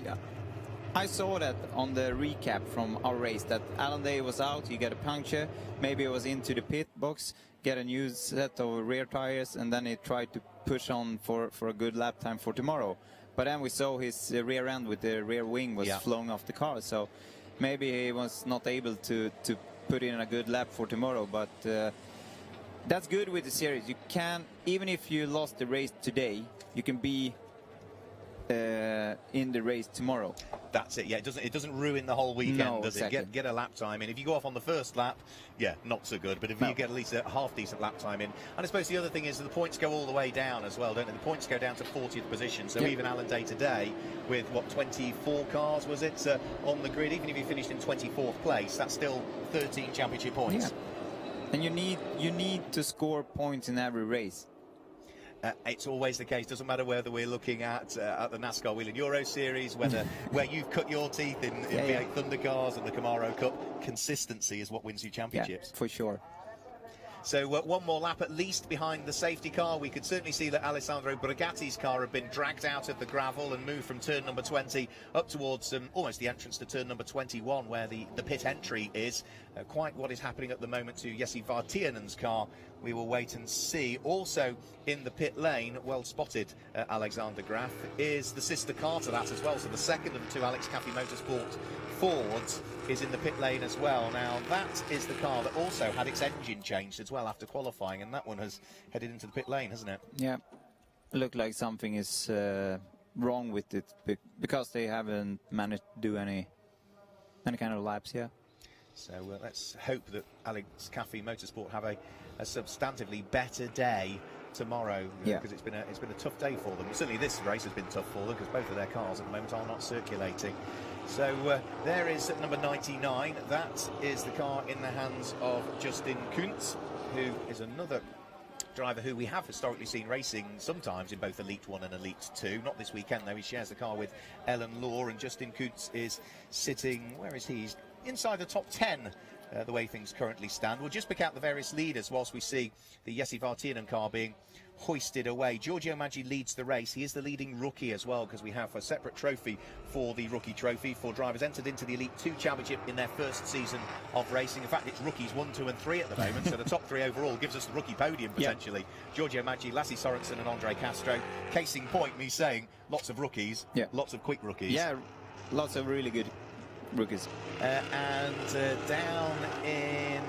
Speaker 3: I saw that on the recap from our race, that Alan Day was out, he got a puncture, maybe he was into the pit box, get a new set of rear tires, and then he tried to push on for a good lap time for tomorrow. But then we saw his rear end with the rear wing was flowing off the car, so maybe he was not able to put in a good lap for tomorrow. But that's good with the series. You can, even if you lost the race today, you can be in the race tomorrow.
Speaker 1: That's it. Yeah, it doesn't ruin the whole weekend, does
Speaker 3: exactly.
Speaker 1: it? Get a lap time in. If you go off on the first lap, not so good. But if you get at least a half decent lap time in, and I suppose the other thing is that the points go all the way down as well, don't they? The points go down to 40th position. So even Alan Day today, with 24 cars was it on the grid? Even if you finished in 24th place, that's still 13 championship points.
Speaker 3: Yeah. And you need to score points in every race.
Speaker 1: It's always the case. Doesn't matter whether we're looking at the NASCAR Wheel and Euro Series, where you've cut your teeth in V8 Thunder cars and the Camaro Cup. Consistency is what wins you championships.
Speaker 3: Yeah, for sure.
Speaker 1: So one more lap at least behind the safety car. We could certainly see that Alessandro Bragatti's car had been dragged out of the gravel and moved from turn number 20 up towards almost the entrance to turn number 21, where the pit entry is. Quite what is happening at the moment to Jesse Vartianen's car, we will wait and see. Also in the pit lane, well spotted, Alexander Graf, is the sister car to that as well. So the second of the two Alex Caffey Motorsport Fords is in the pit lane as well. Now that is the car that also had its engine changed as well after qualifying, and that one has headed into the pit lane, hasn't it?
Speaker 3: Yeah, look like something is wrong with it because they haven't managed to do any kind of laps.
Speaker 1: So let's hope that Alex Caffey Motorsport have a substantively better day tomorrow, because it's been a tough day for them. Certainly this race has been tough for them because both of their cars at the moment are not circulating. So there is number 99. That is the car in the hands of Justin Kuntz, who is another driver who we have historically seen racing sometimes in both Elite 1 and Elite 2. Not this weekend though. He shares the car with Ellen Law, and Justin Kuntz is sitting, where is he? He's inside the top 10 the way things currently stand. We'll just pick out the various leaders whilst we see the Jesse Vartinen car being hoisted away. Giorgio Maggi leads the race. He is the leading rookie as well, because we have a separate trophy for the rookie trophy for drivers entered into the Elite 2 Championship in their first season of racing. In fact, it's rookies 1, 2 and 3 at the moment, so the top 3 overall gives us the rookie podium potentially. Giorgio Maggi, Lasse Sorensen and Andre Castro. Case in point, me saying lots of rookies, lots of quick rookies.
Speaker 3: Yeah, lots of really good rookies.
Speaker 1: And down in,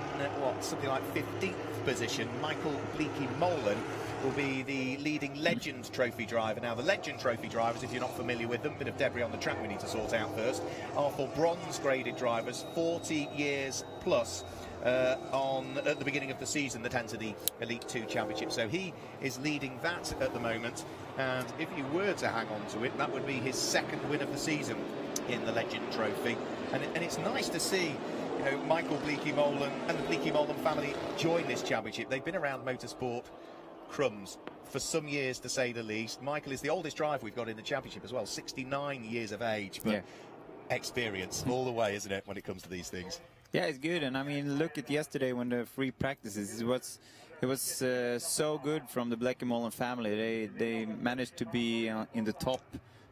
Speaker 1: something like 15th position, Michael Bleekie-Molen will be the leading Legend Trophy driver. Now, the Legend Trophy drivers, if you're not familiar with them, bit of debris on the track we need to sort out first, are for bronze-graded drivers, 40 years plus at the beginning of the season that enter the Elite 2 Championship. So he is leading that at the moment, and if he were to hang on to it, that would be his second win of the season in the Legend Trophy. And it's nice to see, you know, Michael Bleekie-Molen and the Bleekie-Molen family join this championship. They've been around motorsport crumbs for some years, to say the least. Michael is the oldest driver we've got in the championship as well, 69 years of age, but experience all the way, isn't it, when it comes to these things?
Speaker 3: Yeah, it's good. And I mean, look at yesterday when the free practices, it was so good from the Bleekie-Molen family. They managed to be in the top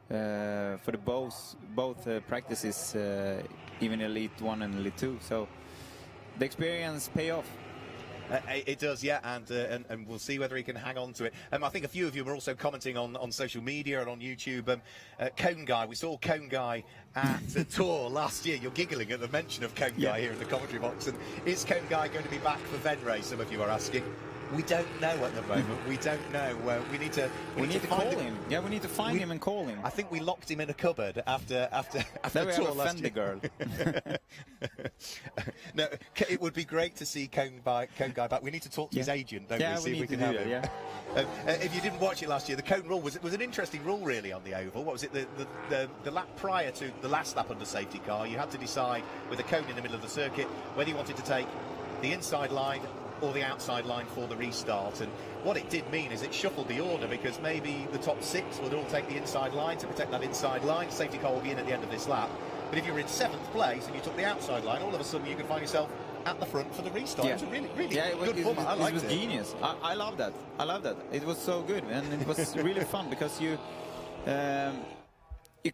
Speaker 3: for the both practices, even Elite 1 and Elite 2. So the experience pay off.
Speaker 1: It does, yeah, and we'll see whether he can hang on to it. I think a few of you were also commenting on social media and on YouTube. Cone Guy, we saw Cone Guy at the Tour last year. You're giggling at the mention of Cone Guy here in the commentary box. And is Cone Guy going to be back for Venray? Some of you are asking. We don't know at the moment. We don't know. We need to
Speaker 3: call him. Yeah, we need to find him and call him.
Speaker 1: I think we locked him in a cupboard after
Speaker 3: the tour last year.
Speaker 1: Girl. No, it would be great to see Cone Guy back. We need to talk to his agent, don't we? See if we can have him. If you didn't watch it last year, the Cone rule was an interesting rule, really, on the oval. What was it? The lap prior to the last lap under safety car, you had to decide with a cone in the middle of the circuit whether you wanted to take the inside line or the outside line for the restart. And what it did mean is it shuffled the order, because maybe the top 6 would all take the inside line to protect that inside line. Safety car will be in at the end of this lap. But if you were in 7th place and you took the outside line, all of a sudden you could find yourself at the front for the restart. It was a really good format. I liked it.
Speaker 3: It was genius. I love that. I love that. It was so good, and it was really fun, because you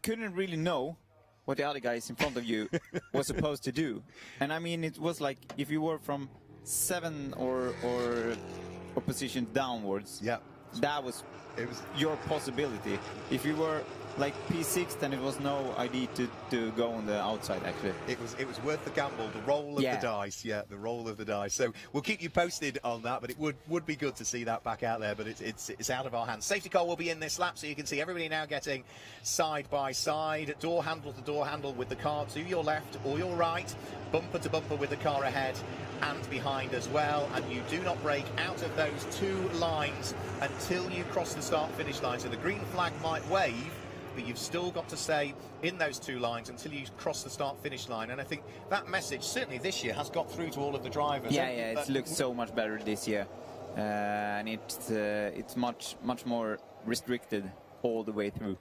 Speaker 3: couldn't really know what the other guys in front of you were supposed to do. And I mean, it was like if you were from 7 or position downwards, that was your possibility. If you were like P6, then it was no idea to go on the outside. Actually,
Speaker 1: it was worth the gamble, the roll of the dice. Yeah, the roll of the dice. So we'll keep you posted on that, but it would be good to see that back out there. But it's out of our hands. Safety car will be in this lap, so you can see everybody now getting side by side, door handle to door handle with the car to your left or your right, bumper to bumper with the car ahead and behind as well, and you do not break out of those 2 lines until you cross the start-finish line. So the green flag might wave, but you've still got to stay in those 2 lines until you cross the start-finish line. And I think that message, certainly this year, has got through to all of the drivers.
Speaker 3: Yeah, it looks so much better this year, and it's much more restricted all the way through.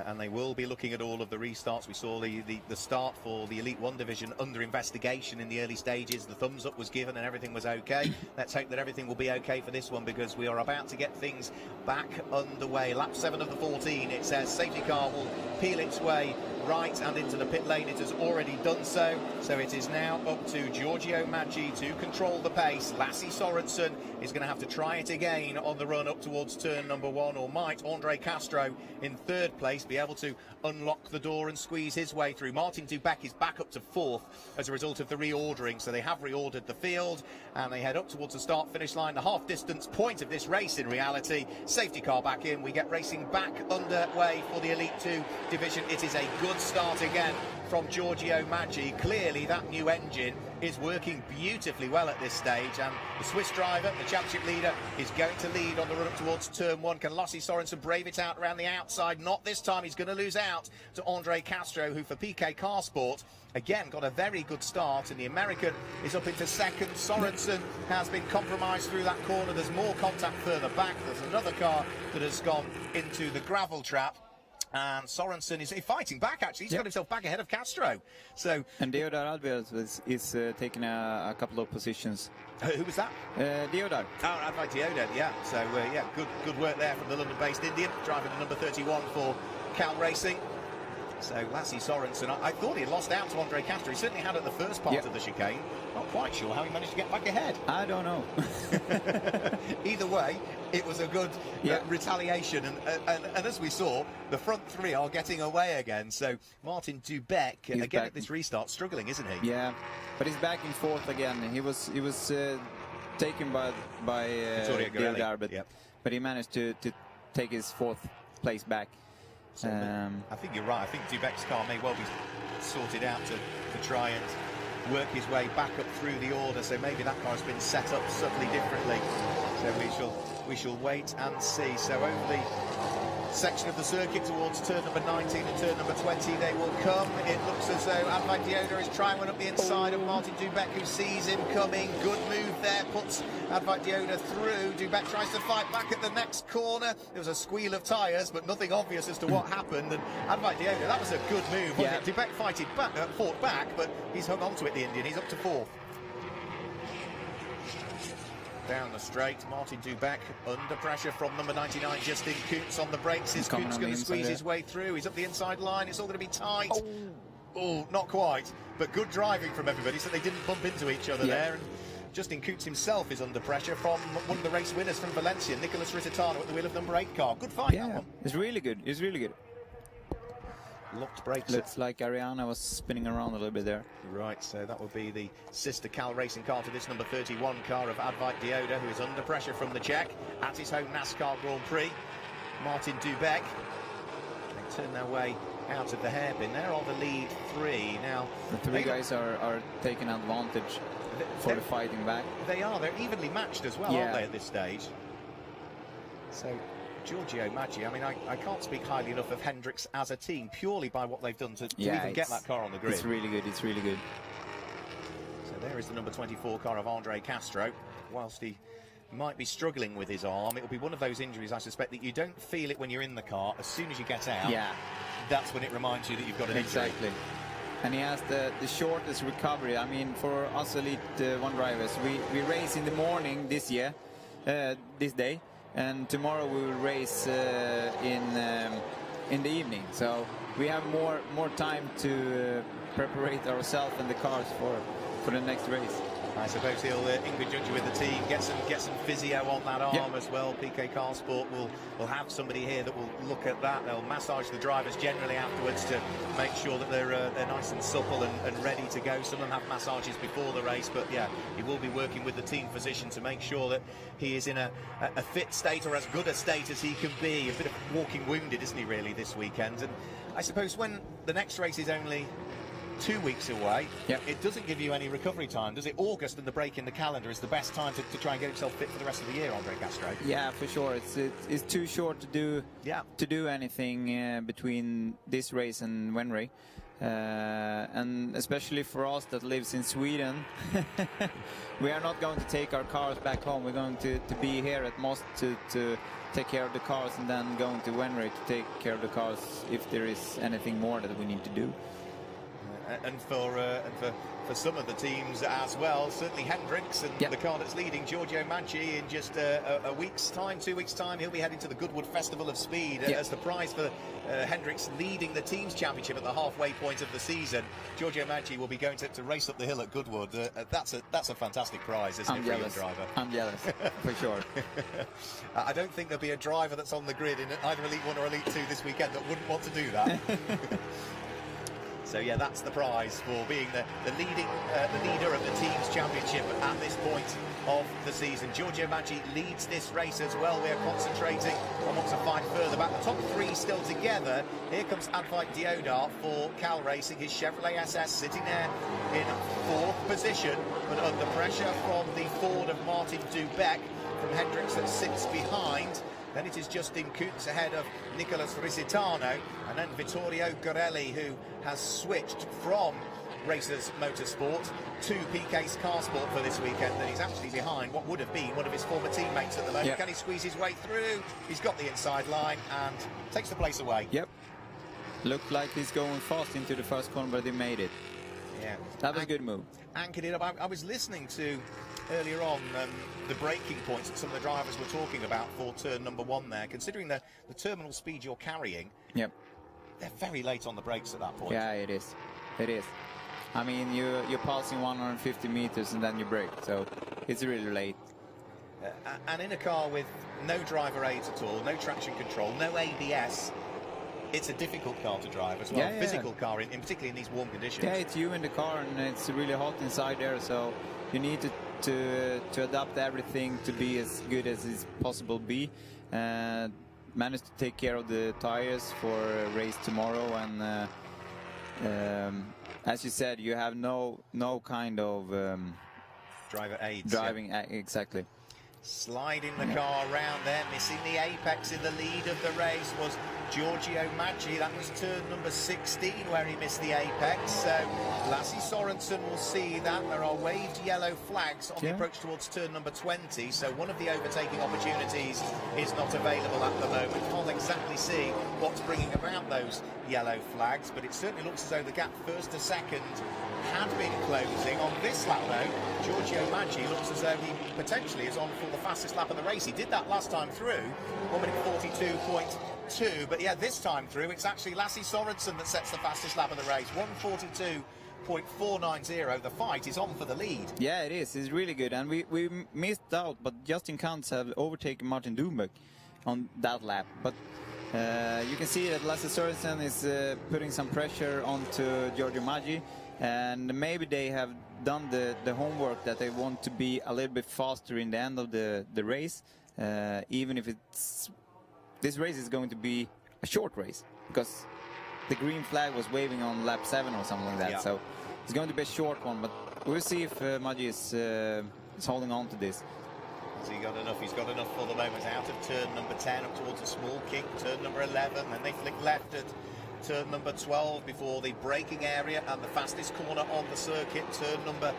Speaker 1: And they will be looking at all of the restarts. We saw the start for the Elite 1 division under investigation in the early stages. The thumbs up was given and everything was okay. Let's hope that everything will be okay for this one, because we are about to get things back underway. Lap 7 of the 14, it says safety car will peel its way right and into the pit lane. It has already done so. So it is now up to Giorgio Maggi to control the pace. Lasse Sorensen is going to have to try it again on the run up towards turn number 1, or might Andre Castro in 3rd place be able to unlock the door and squeeze his way through. Martin Dubeck is back up to 4th as a result of the reordering. So they have reordered the field and they head up towards the start-finish line, the half-distance point of this race in reality. Safety car back in. We get racing back underway for the Elite 2 division. It is a good start again from Giorgio Maggi. Clearly that new engine is working beautifully well at this stage, and the Swiss driver, the championship leader, is going to lead on the run up towards turn 1. Can Lasse Sorensen brave it out around the outside? Not this time. He's going to lose out to Andre Castro, who for PK Car Sport again got a very good start, and the American is up into 2nd. Sorensen has been compromised through that corner. There's more contact further back. There's another car that has gone into the gravel trap. And Sorensen is fighting back, actually. He's got himself back ahead of Castro. So,
Speaker 3: and Deodar Alvarez is taking a couple of positions.
Speaker 1: Who was that?
Speaker 3: Deodar.
Speaker 1: Oh, Advite Deodar, yeah. So, yeah, good work there from the London-based Indian, driving the number 31 for Cal Racing. So, Lassie Sorensen, I thought he had lost out to Andre Castro. He certainly had at the first part of the chicane. Not quite sure how he managed to get back ahead.
Speaker 3: I don't know.
Speaker 1: Either way, it was a good retaliation. And as we saw, the front three are getting away again. So, Martin Dubeck, again at this restart, struggling, isn't he?
Speaker 3: Yeah, but he's back in fourth again. He was taken by Deodar, but he managed to take his fourth place back.
Speaker 1: So, I think you're right. I think Dubeck's car may well be sorted out to try and work his way back up through the order. So maybe that car has been set up subtly differently. So we shall wait and see. So over the section of the circuit towards turn number 19 and turn number 20 they will come. It looks as though Advite Deodar is trying one up the inside of Martin Dubeck, who sees him coming. Good move there, puts Advite Deodar through. Dubeck tries to fight back at the next corner. There was a squeal of tyres, but nothing obvious as to what happened. And Advite Deodar, that was a good move, wasn't it? Dubeck fought back, but he's hung on to it, the Indian. He's up to fourth. Down the straight, Martin Dubeck under pressure from number 99, Justin Kuntz on the brakes. Is Kuntz going to squeeze his way through? He's up the inside line. It's all going to be tight. Oh, not quite. But good driving from everybody, so they didn't bump into each other there. And Justin Kuntz himself is under pressure from one of the race winners from Valencia, Nicolas Rititano, at the wheel of number 8 car. Good fight, that one.
Speaker 3: It's really good. It's really good.
Speaker 1: Locked brakes.
Speaker 3: Looks like Ariana was spinning around a little bit there.
Speaker 1: Right, so that will be the sister Cal Racing car to this number 31 car of Advite Deodar, who is under pressure from the Czech at his home NASCAR Grand Prix. Martin Dubeck. They turn their way out of the hairpin. They're on the lead three. Now,
Speaker 3: the three guys are taking advantage for the fighting back.
Speaker 1: They are. They're evenly matched as well, aren't they, at this stage? So, Giorgio Maggi, I mean, I can't speak highly enough of Hendricks as a team, purely by what they've done to even get that car on the grid.
Speaker 3: It's really good, it's really good.
Speaker 1: So there is the number 24 car of Andre Castro. Whilst he might be struggling with his arm, it'll be one of those injuries, I suspect, that you don't feel it when you're in the car. As soon as you get out, that's when it reminds you that you've got an injury.
Speaker 3: Exactly. And he has the shortest recovery. I mean, for us Elite 1 drivers, we race in the morning this year, this day. And tomorrow we will race in the evening, so we have more time to prepare ourselves and the cars for the next race.
Speaker 1: I suppose he'll Ingrid with the team, get some physio on that arm as well. PK Car Sport will have somebody here that will look at that. They'll massage the drivers generally afterwards to make sure that they're nice and supple and ready to go. Some of them have massages before the race, but yeah, he will be working with the team physician to make sure that he is in a fit state, or as good a state as he can be. A bit of walking wounded, isn't he, really, this weekend? And I suppose when the next race is only 2 weeks away, it doesn't give you any recovery time, does it? August and the break in the calendar is the best time to try and get himself fit for the rest of the year, Andre Castro.
Speaker 3: Yeah, for sure. It's too short to do anything between this race and Wenray. And especially for us that lives in Sweden, we are not going to take our cars back home. We're going to be here at Most to take care of the cars, and then going to Wenray to take care of the cars if there is anything more that we need to do.
Speaker 1: And for some of the teams as well, certainly Hendricks and the car that's leading, Giorgio Maggi, in just a week's time, 2 weeks' time, he'll be heading to the Goodwood Festival of Speed as the prize for Hendricks leading the team's championship at the halfway point of the season. Giorgio Maggi will be going to race up the hill at Goodwood. That's a fantastic prize, isn't it, for a young driver?
Speaker 3: I'm jealous, for sure.
Speaker 1: I don't think there'll be a driver that's on the grid in either Elite 1 or Elite 2 this weekend that wouldn't want to do that. So yeah, that's the prize for being the leader of the team's championship at this point of the season. Giorgio Maggi leads this race as well. We are concentrating on what to find further back. The top three still together. Here comes Advite Deodar for Cal Racing. His Chevrolet SS sitting there in fourth position, but under pressure from the Ford of Martin Dubeck from Hendricks that sits behind. Then it is Justin Kuntz ahead of Nicolas Rititano, and then Vittorio Gorelli, who has switched from Racers Motorsport to PK's Car Sport for this weekend, and he's actually behind what would have been one of his former teammates at the moment. Can he squeeze his way through? He's got the inside line and takes the place away.
Speaker 3: Yep. Looked like he's going fast into the first corner, but he made it.
Speaker 1: Yeah.
Speaker 3: That was a good move.
Speaker 1: Anchored it up. I was listening to earlier on the braking points that some of the drivers were talking about for turn number 1 there. Considering the terminal speed you're carrying,
Speaker 3: Yep.
Speaker 1: they're very late on the brakes at that point.
Speaker 3: Yeah, it is. It is. I mean, you're passing 150 meters and then you brake, so it's really late.
Speaker 1: And in a car with no driver aids at all, no traction control, no ABS, it's a difficult car to drive as well.
Speaker 3: Yeah, yeah.
Speaker 1: Physical car, particularly in these warm conditions.
Speaker 3: Yeah, it's you in the car and it's really hot inside there, so you need to adapt everything to be as good as it's possible be. Manage to take care of the tires for a race tomorrow, and as you said, you have no kind of
Speaker 1: driver aids.
Speaker 3: Driving, exactly.
Speaker 1: Sliding the car around there, missing the apex in the lead of the race was Giorgio Maggi. That was turn number 16 where he missed the apex. So Lasse Sorensen will see that. There are waved yellow flags on the approach towards turn number 20. So one of the overtaking opportunities is not available at the moment. Can't exactly see what's bringing about those yellow flags, but it certainly looks as though the gap first to second had been closing. On this lap though, Giorgio Maggi looks as though he potentially is on for the fastest lap of the race. He did that last time through, 1 minute 42.2, but yeah, this time through it's actually Lasse Sorensen that sets the fastest lap of the race, 1:42.490. The fight is on for the lead.
Speaker 3: Yeah, it is. It's really good, and we missed out, but Justin Kuntz have overtaken Martin Dumbek on that lap, but you can see that Lasse Sorensen is putting some pressure onto Giorgio Maggi, and maybe they have done the homework that they want to be a little bit faster in the end of the race, even if this race is going to be a short race, because the green flag was waving on lap 7 or something like that. Yeah. So it's going to be a short one, but we'll see if Maggi is holding on to this.
Speaker 1: Has he got enough? He's got enough for the moment. Out of turn number 10 up towards a small kick, turn number 11, then they flick left at turn number 12 before the braking area and the fastest corner on the circuit, turn number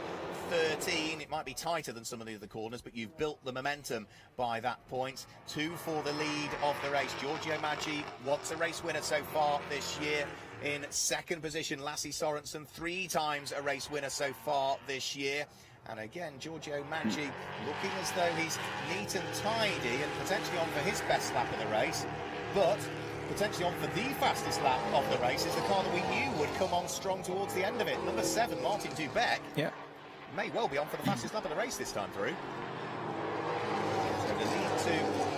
Speaker 1: 13. It might be tighter than some of the other corners, but you've built the momentum by that point. 2 for the lead of the race. Giorgio Maggi, once a race winner so far this year. In second position, Lasse Sorensen, 3 times a race winner so far this year. And again, Giorgio Maggi looking as though he's neat and tidy and potentially on for his best lap of the race, but potentially on for the fastest lap of the race is the car that we knew would come on strong towards the end of it. Number 7, Martin Dumbek.
Speaker 3: Yeah.
Speaker 1: May well be on for the fastest lap of the race this time through. So the lead 2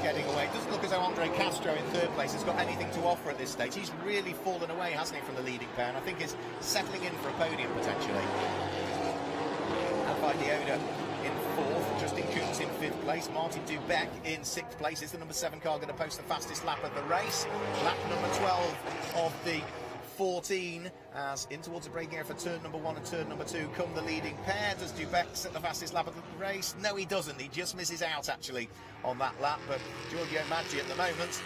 Speaker 1: getting away. It doesn't look as though Andre Castro in third place has got anything to offer at this stage. He's really fallen away, hasn't he, from the leading pair, and I think is settling in for a podium potentially. Alfa Dioda in 4th, Justin Kuntz in 5th place, Martin Dumbek in 6th place. Is the number 7 car going to post the fastest lap of the race? Lap number 12 of the 14, as in towards the braking area for turn number 1 and turn number 2 come the leading pair. Does Dumbek set the fastest lap of the race? No, he doesn't. He just misses out actually on that lap, but Giorgio Maggi at the moment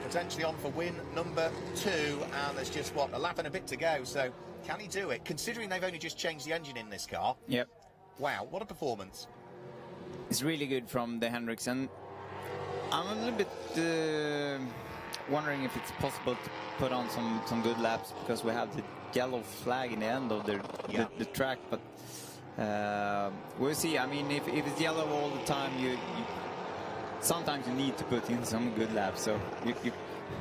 Speaker 1: potentially on for win number 2, and there's just a lap and a bit to go, so can he do it, considering they've only just changed the engine in this car?
Speaker 3: Yep.
Speaker 1: Wow, what a performance.
Speaker 3: It's really good from the Hendricks, and I'm a little bit wondering if it's possible to put on some good laps, because we have the yellow flag in the end of the track, but we'll see. I mean, if it's yellow all the time, you sometimes you need to put in some good laps, so you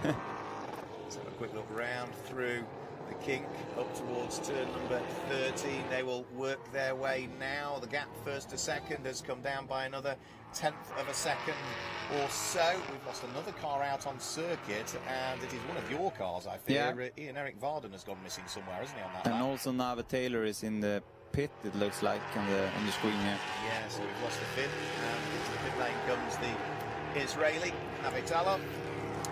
Speaker 1: Let's have a quick look round through the kink up towards turn number 13. They will work their way now. The gap first to second has come down by another 1/10 of a second or so. We've lost another car out on circuit, and it is one of your cars, I fear. Yeah. Ian Eric Varden has gone missing somewhere, hasn't he, on that
Speaker 3: And
Speaker 1: lap?
Speaker 3: also Nava Taylor is in the pit, it looks like, on the screen here.
Speaker 1: Yeah, so we've lost the fifth, and into the pit lane comes the Israeli, Avitala,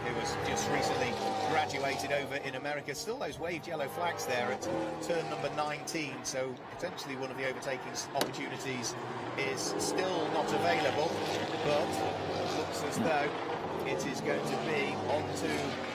Speaker 1: who was just recently graduated over in America. Still those waved yellow flags there at turn number 19, so potentially one of the overtaking opportunities is still not available, but it looks as though it is going to be on to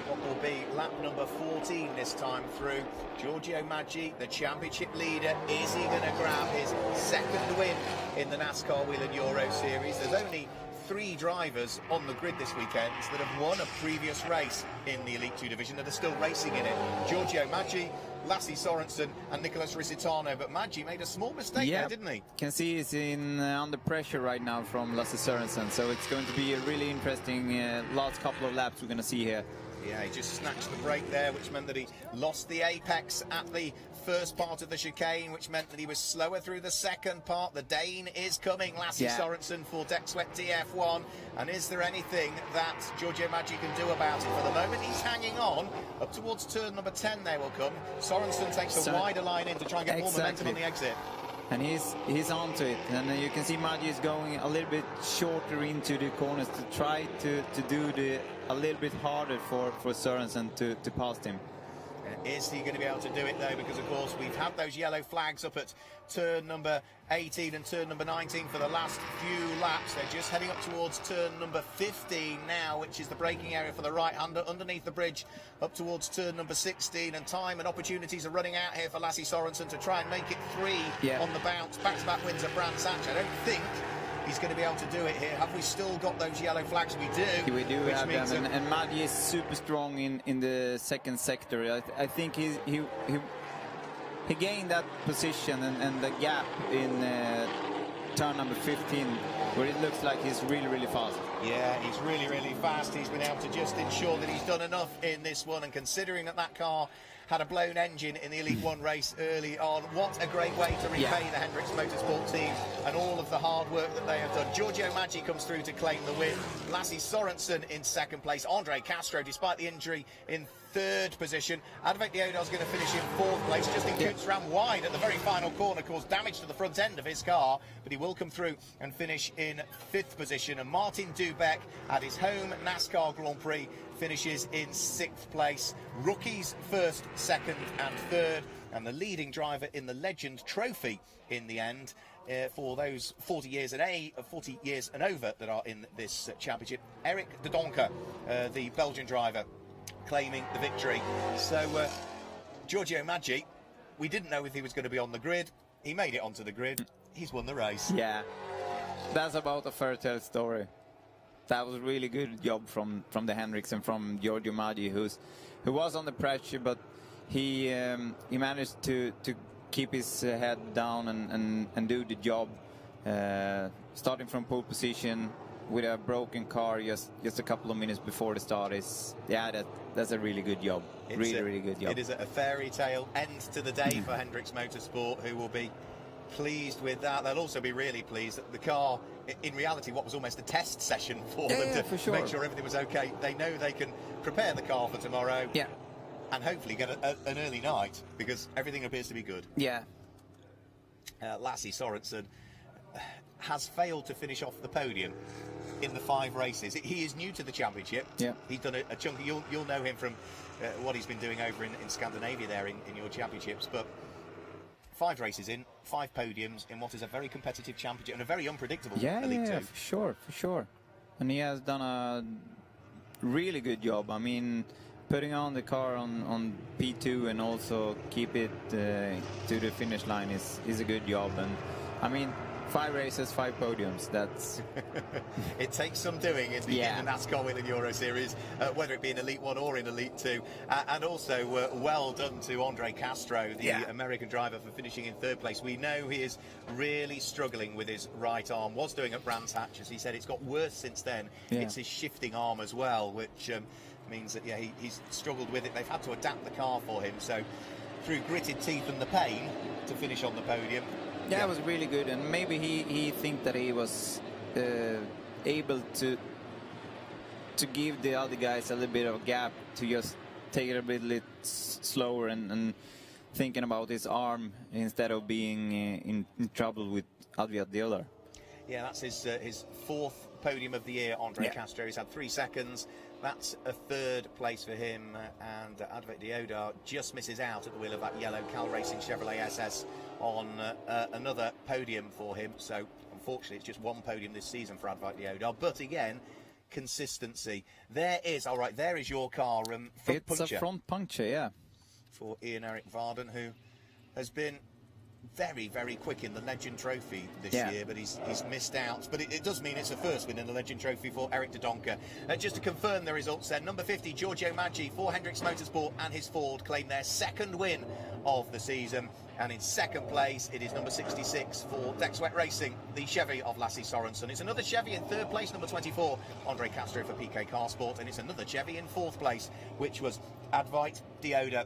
Speaker 1: what will be lap number 14 this time through. Giorgio Maggi, the championship leader, is he going to grab his second win in the NASCAR Wheel and Euro Series? There's only 3 drivers on the grid this weekend that have won a previous race in the Elite 2 division that are still racing in it. Giorgio Maggi, Lasse Sorensen and Nicholas Risitano, but Maggi made a small mistake there, didn't he?
Speaker 3: Can see he's under pressure right now from Lasse Sorensen, so it's going to be a really interesting last couple of laps we're going to see here.
Speaker 1: Yeah, he just snatched the brake there, which meant that he lost the apex at the first part of the chicane, which meant that he was slower through the second part. The Dane is coming, Lasse Sorensen for Dexwet TF1. And is there anything that Giorgio Maggi can do about it? For the moment, he's hanging on. Up towards turn number 10 they will come. Sorensen takes a wider line in to try and get more momentum on the exit.
Speaker 3: And he's onto it, and you can see Maggi is going a little bit shorter into the corners to try to do a little bit harder for Sorensen to pass him.
Speaker 1: Is he going to be able to do it though? Because of course we've had those yellow flags up at turn number 18 and turn number 19 for the last few laps. They're just heading up towards turn number 15 now, which is the braking area for the right-hander underneath the bridge up towards turn number 16, and time and opportunities are running out here for Lasse Sorensen to try and make it 3 on the bounce. Back-to-back wins at Brands Hatch. I don't think he's going to be able to do it here. Have we still got those yellow flags? We do.
Speaker 3: We do have them, and Maggi is super strong in the second sector. I think he gained that position and the gap in turn number 15, where it looks like he's really, really fast.
Speaker 1: Yeah, he's really, really fast. He's been able to just ensure that he's done enough in this one, and considering that car had a blown engine in the Elite 1 race early on, what a great way to repay the Hendricks Motorsport team and all of the hard work that they have done. Giorgio Maggi comes through to claim the win. Lasse Sorensen in second place. Andre Castro, despite the injury, in third position. Advek Diodar's going to finish in fourth place. Justin Kuntz ran wide at the very final corner, caused damage to the front end of his car, but he will come through and finish in fifth position. And Martin Dubeck at his home NASCAR Grand Prix finishes in sixth place. Rookies first, second and third, and the leading driver in the Legend Trophy in the end for those 40 years and over that are in this championship. Eric de Donker, the Belgian driver, claiming the victory. So Giorgio Maggi, we didn't know if he was going to be on the grid. He made it onto the grid. He's won the race.
Speaker 3: Yeah, that's about a fairy tale story. That was a really good job from the Hendricks and from Giorgio Maggi, who was under pressure, but he managed to keep his head down and do the job. Starting from pole position with a broken car just a couple of minutes before the start that's a really good job. Really good job.
Speaker 1: It is a fairy tale end to the day for Hendricks Motorsport, who will be pleased with that. They'll also be really pleased that the car, in reality, what was almost a test session for them to make sure everything was okay. They know they can prepare the car for tomorrow and hopefully get an early night, because everything appears to be good.
Speaker 3: Yeah.
Speaker 1: Lasse Sorensen has failed to finish off the podium in the 5 races. He is new to the championship.
Speaker 3: Yeah.
Speaker 1: He's done a chunk. You'll know him from what he's been doing over in Scandinavia there in your championships, but 5 races in, 5 podiums in what is a very competitive championship and a very unpredictable Elite 2.
Speaker 3: For sure. And he has done a really good job. I mean, putting on the car on P2 and also keep it to the finish line is a good job. And I mean, 5 races, 5 podiums. That's
Speaker 1: it takes some doing in the NASCAR Wheel and Euro Series, whether it be in Elite 1 or in Elite 2. And also, well done to Andre Castro, the American driver, for finishing in third place. We know he is really struggling with his right arm. Was doing at Brands Hatch, as he said. It's got worse since then. It's his shifting arm as well, which means that he's struggled with it. They've had to adapt the car for him. So through gritted teeth and the pain to finish on the podium.
Speaker 3: Yeah, it was really good, and maybe he think that he was able to give the other guys a little bit of a gap to just take it a bit slower and thinking about his arm instead of being in trouble with Advek Diodar.
Speaker 1: Yeah, that's his 4th podium of the year, Andre Castro. He's had 3 seconds. That's a 3rd place for him, and Advek Diodar just misses out at the wheel of that yellow Cal Racing Chevrolet SS on another podium for him. So unfortunately it's just 1 podium this season for Advek Diodar, but again, consistency. There is your car, front
Speaker 3: puncture.
Speaker 1: It's
Speaker 3: a front puncture, yeah,
Speaker 1: for Ian Eric Varden, who has been very, very quick in the Legend Trophy this
Speaker 3: Yeah.
Speaker 1: year, but he's missed out. But it does mean it's a first win in the Legend Trophy for Eric de Doncker. Just to confirm the results then, number 50, Giorgio Maggi for Hendricks Motorsport and his Ford claim their second win of the season. And in second place, it is number 66 for Dexwet Racing, the Chevy of Lasse Sorensen. It's another Chevy in third place, number 24, Andre Castro for PK Car Sport. And it's another Chevy in fourth place, which was Advait Dioda.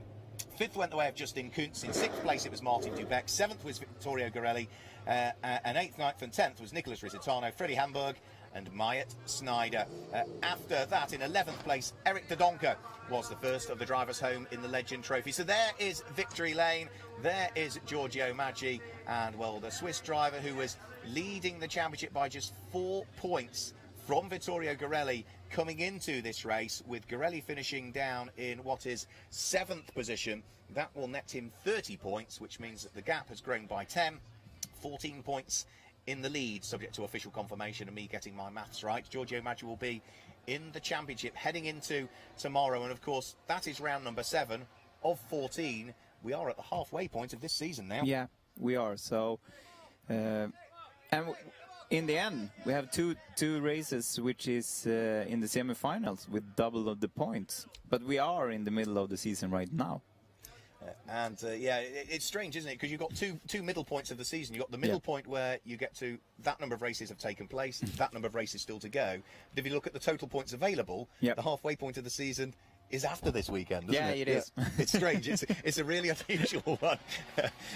Speaker 1: Fifth went the way of Justin Kuntz. In sixth place, it was Martin Dubeck. Seventh was Vittorio Gorelli. And eighth, ninth and 10th was Nicholas Risitano, Freddie Hamburg and Mayet Snyder. After that, in 11th place, Eric de Doncker was the first of the drivers home in the Legend Trophy. So there is victory lane. There is Giorgio Maggi. And, well, the Swiss driver who was leading the championship by just 4 points from Vittorio Gorelli coming into this race, with Gorelli finishing down in what is 7th position. That will net him 30 points, which means that the gap has grown by 10, 14 points in the lead, subject to official confirmation and me getting my maths right. Giorgio Maggi will be in the championship heading into tomorrow, and of course that is round number 7 of 14. We are at the halfway point of this season now.
Speaker 3: Yeah, we are. So, and in the end, we have two races, which is in the semi-finals with double of the points. But we are in the middle of the season right now.
Speaker 1: Yeah, it's strange, isn't it? Because you've got two middle points of the season. You've got the middle point where you get to that number of races have taken place, that number of races still to go. But if you look at the total points available, the halfway point of the season is after this weekend, isn't it?
Speaker 3: It is.
Speaker 1: It's strange. It's a really unusual one.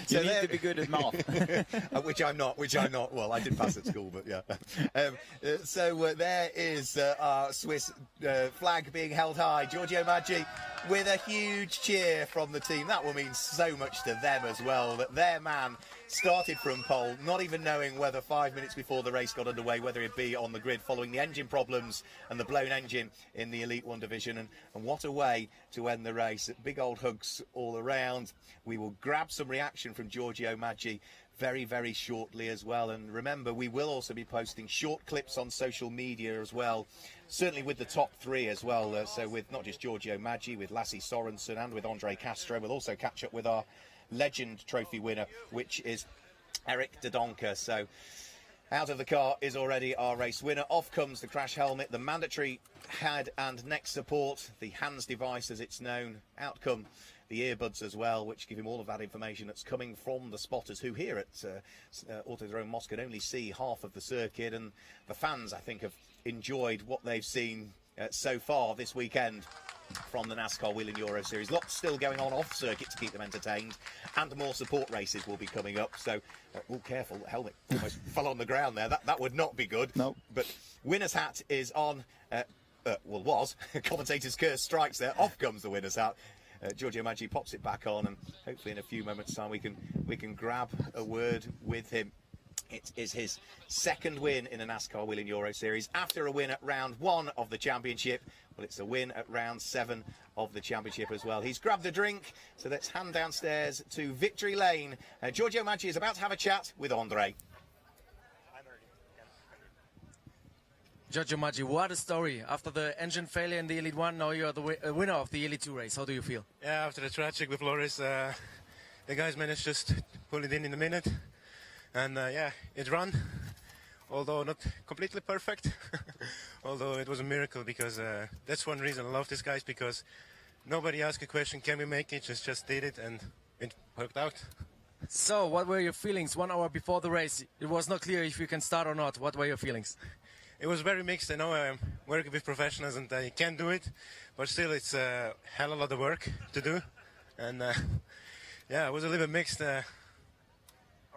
Speaker 3: You need to be good at math.
Speaker 1: Which I'm not. Well, I did pass at school, but yeah. There is our Swiss flag being held high. Giorgio Maggi with a huge cheer from the team. That will mean so much to them as well, that their man started from pole, not even knowing whether 5 minutes before the race got underway, whether he'd be on the grid following the engine problems and the blown engine in the Elite 1 division. And what a way to end the race. Big old hugs all around. We will grab some reaction from Giorgio Maggi very, very shortly as well. And remember, we will also be posting short clips on social media as well, certainly with the top 3 as well. So with not just Giorgio Maggi, with Lasse Sorensen and with Andre Castro. We'll also catch up with our Legend Trophy winner, which is Eric de Doncker. So out of the car is already our race winner. Off comes the crash helmet, the mandatory head and neck support, the HANS device as it's known. Out come the earbuds as well, which give him all of that information that's coming from the spotters, who here at Autodrome Most can only see half of the circuit. And the fans, I think, have enjoyed what they've seen so far this weekend from the NASCAR Wheel and Euro Series. Lots still going on off circuit to keep them entertained, and more support races will be coming up. So, careful, the helmet almost fell on the ground there. That would not be good.
Speaker 3: No.
Speaker 1: But winner's hat is on. Was. Commentator's curse strikes there. Off comes the winner's hat. Giorgio Maggi pops it back on, and hopefully in a few moments' time we can grab a word with him. It is his second win in the NASCAR Wheel and Euro Series after a win at round 1 of the championship. Well, it's a win at round 7 of the championship as well. He's grabbed a drink, so let's hand downstairs to Victory Lane. Giorgio Maggi is about to have a chat with Andre.
Speaker 4: Giorgio Maggi, what a story. After the engine failure in the Elite 1, now you are the winner of the Elite 2 race. How do you feel?
Speaker 6: Yeah, after the tragic with Loris, the guys managed just to pull it in a minute. And it ran, although not completely perfect. Although it was a miracle, because that's one reason I love these guys, because nobody asked a question, can we make it? Just did it, and it worked out.
Speaker 4: So, what were your feelings 1 hour before the race? It was not clear if you can start or not. What were your feelings?
Speaker 6: It was very mixed. I know I'm working with professionals and I can do it, but still it's a hell of a lot of work to do. And it was a little bit mixed.
Speaker 4: All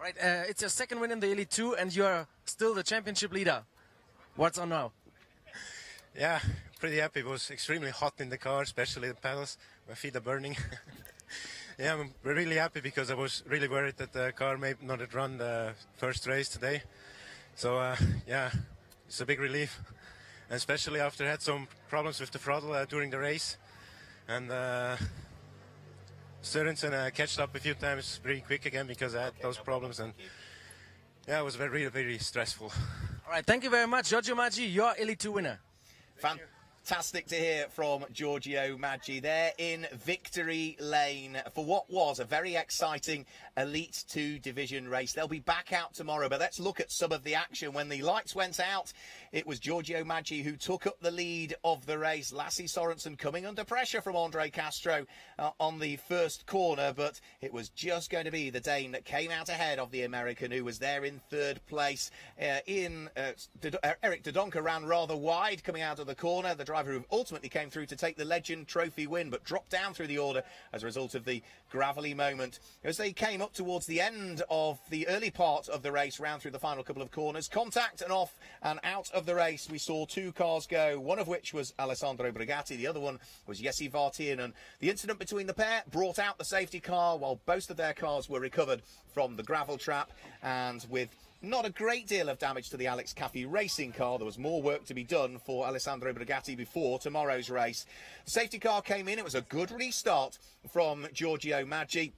Speaker 4: right, it's your second win in the Elite 2 and you're still the championship leader. What's on now?
Speaker 6: Yeah, pretty happy. It was extremely hot in the car, especially the pedals. My feet are burning. Yeah, I'm really happy, because I was really worried that the car may not have run the first race today. So, it's a big relief, especially after I had some problems with the throttle during the race. And Sørensen catched up a few times pretty quick again, because I had those problems. And yeah, it was very, very stressful.
Speaker 4: All right, thank you very much, Giorgio Maggi, your Elite 2 winner.
Speaker 1: Fantastic to hear from Giorgio Maggi there in victory lane for what was a very exciting Elite 2 division race. They'll be back out tomorrow, but let's look at some of the action. When the lights went out, it was Giorgio Maggi who took up the lead of the race. Lasse Sorensen coming under pressure from Andre Castro on the first corner, but it was just going to be the Dane that came out ahead of the American, who was there in third place. Eric Dodonka ran rather wide coming out of the corner, the driver who ultimately came through to take the Legend Trophy win, but dropped down through the order as a result of the gravelly moment. As they came up towards the end of the early part of the race, round through the final couple of corners, contact and off and out of the race, we saw two cars go, one of which was Alessandro Brigatti, the other one was Jesse Vartinen. The incident between the pair brought out the safety car, while both of their cars were recovered from the gravel trap, and with not a great deal of damage to the Alex Caffey racing car. There was more work to be done for Alessandro Brigatti before tomorrow's race. The safety car came in. It was a good restart from Giorgio Maggi.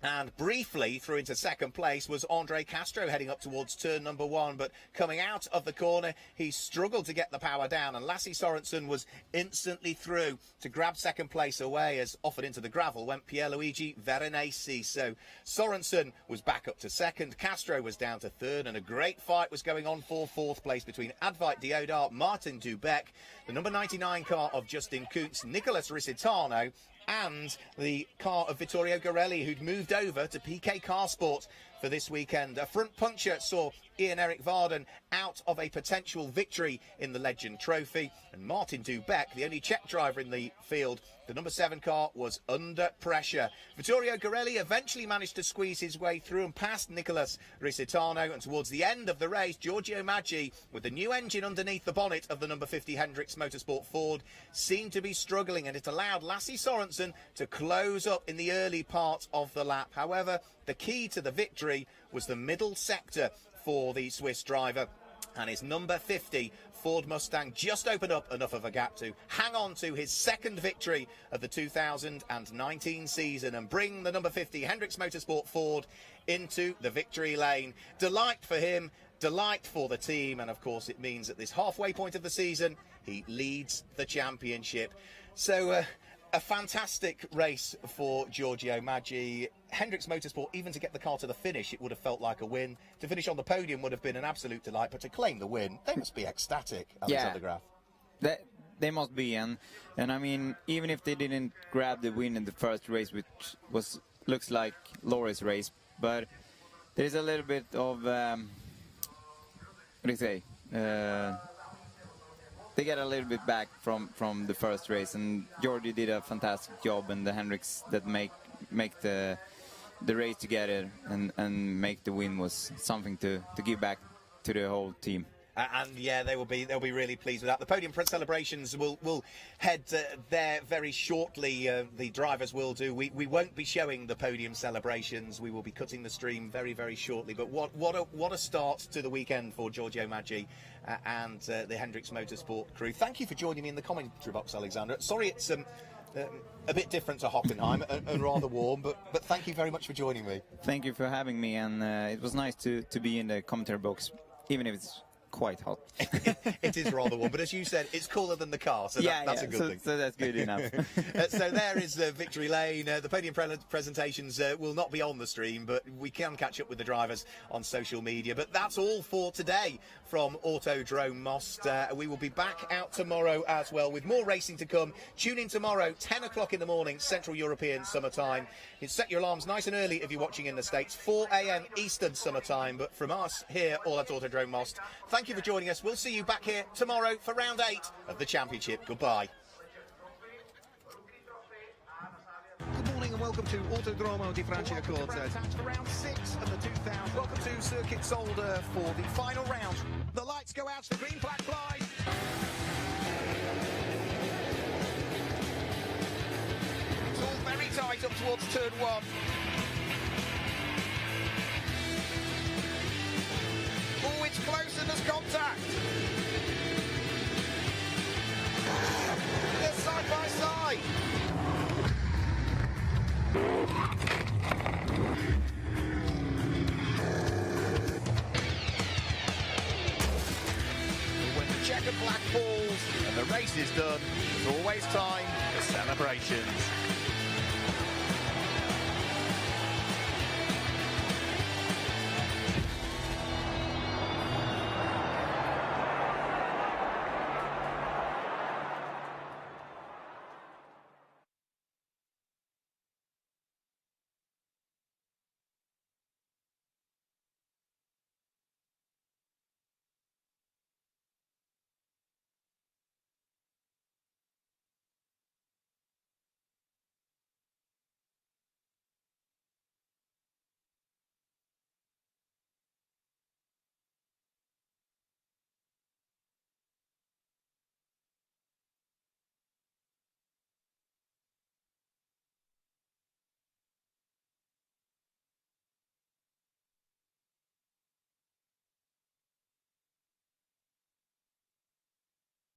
Speaker 1: And briefly through into second place was Andre Castro heading up towards turn number 1. But coming out of the corner, he struggled to get the power down. And Lasse Sorensen was instantly through to grab second place away, as offered into the gravel went Pierluigi Veronesi. So Sorensen was back up to second. Castro was down to third. And a great fight was going on for fourth place between Advait Deodar, Martin Dubeck, the number 99 car of Justin Kuntz, Nicolas Risitano, and the car of Vittorio Gorelli, who'd moved over to PK Carsport for this weekend. A front puncture saw Ian-Eric Varden out of a potential victory in the Legend Trophy, and Martin Dubeck, the only Czech driver in the field, the number 7 car, was under pressure. Vittorio Gorelli eventually managed to squeeze his way through and past Nicolas Risitano, and towards the end of the race, Giorgio Maggi, with the new engine underneath the bonnet of the number 50 Hendricks Motorsport Ford, seemed to be struggling, and it allowed Lasse Sorensen to close up in the early part of the lap. However, the key to the victory was the middle sector for the Swiss driver, and his number 50 Ford Mustang just opened up enough of a gap to hang on to his second victory of the 2019 season and bring the number 50 Hendricks Motorsport Ford into the victory lane. Delight for him, delight for the team, and of course it means at this halfway point of the season he leads the championship. So a fantastic race for Giorgio Maggi. Hendricks Motorsport, even to get the car to the finish, it would have felt like a win. To finish on the podium would have been an absolute delight, but to claim the win, they must be ecstatic, Alexander Graf.
Speaker 3: They must be, and I mean, even if they didn't grab the win in the first race, which looks like Laura's race, but there's a little bit of what do you say? They get a little bit back from the first race, and Giorgio did a fantastic job, and the Hendricks that make the race together and make the win was something to give back to the whole team.
Speaker 1: And yeah, they'll be really pleased with that. The podium celebrations will head there very shortly. The drivers will do. We won't be showing the podium celebrations. We will be cutting the stream very, very shortly. But what a start to the weekend for Giorgio Maggi and the Hendricks Motorsport crew. Thank you for joining me in the commentary box, Alexander. Sorry, it's a bit different to Hockenheim and rather warm, but thank you very much for joining me.
Speaker 3: Thank you for having me, and it was nice to be in the commentary box, even if it's quite hot.
Speaker 1: It is rather warm, but as you said, it's cooler than the car, so that's a good thing.
Speaker 3: So that's good enough.
Speaker 1: So there is Victory Lane. The podium presentations will not be on the stream, but we can catch up with the drivers on social media. But that's all for today from Autodrome Most. We will be back out tomorrow as well with more racing to come. Tune in tomorrow, 10 o'clock in the morning, Central European summertime. You set your alarms nice and early if you're watching in the States, 4 a.m. Eastern summertime. But from us here, all at Autodrome Most, thank you for joining us. We'll see you back here tomorrow for round 8 of the championship. Goodbye. Good morning and welcome to Autodromo di Franciacorta. For round 6 of the 2000. Welcome to Circuit Solder for the final round. The lights go out, the green flag flies. It's all very tight up towards turn 1. Oh, it's close and there's contact. They're side by side. When the checkered flag falls and the race is done, There's always time for celebrations.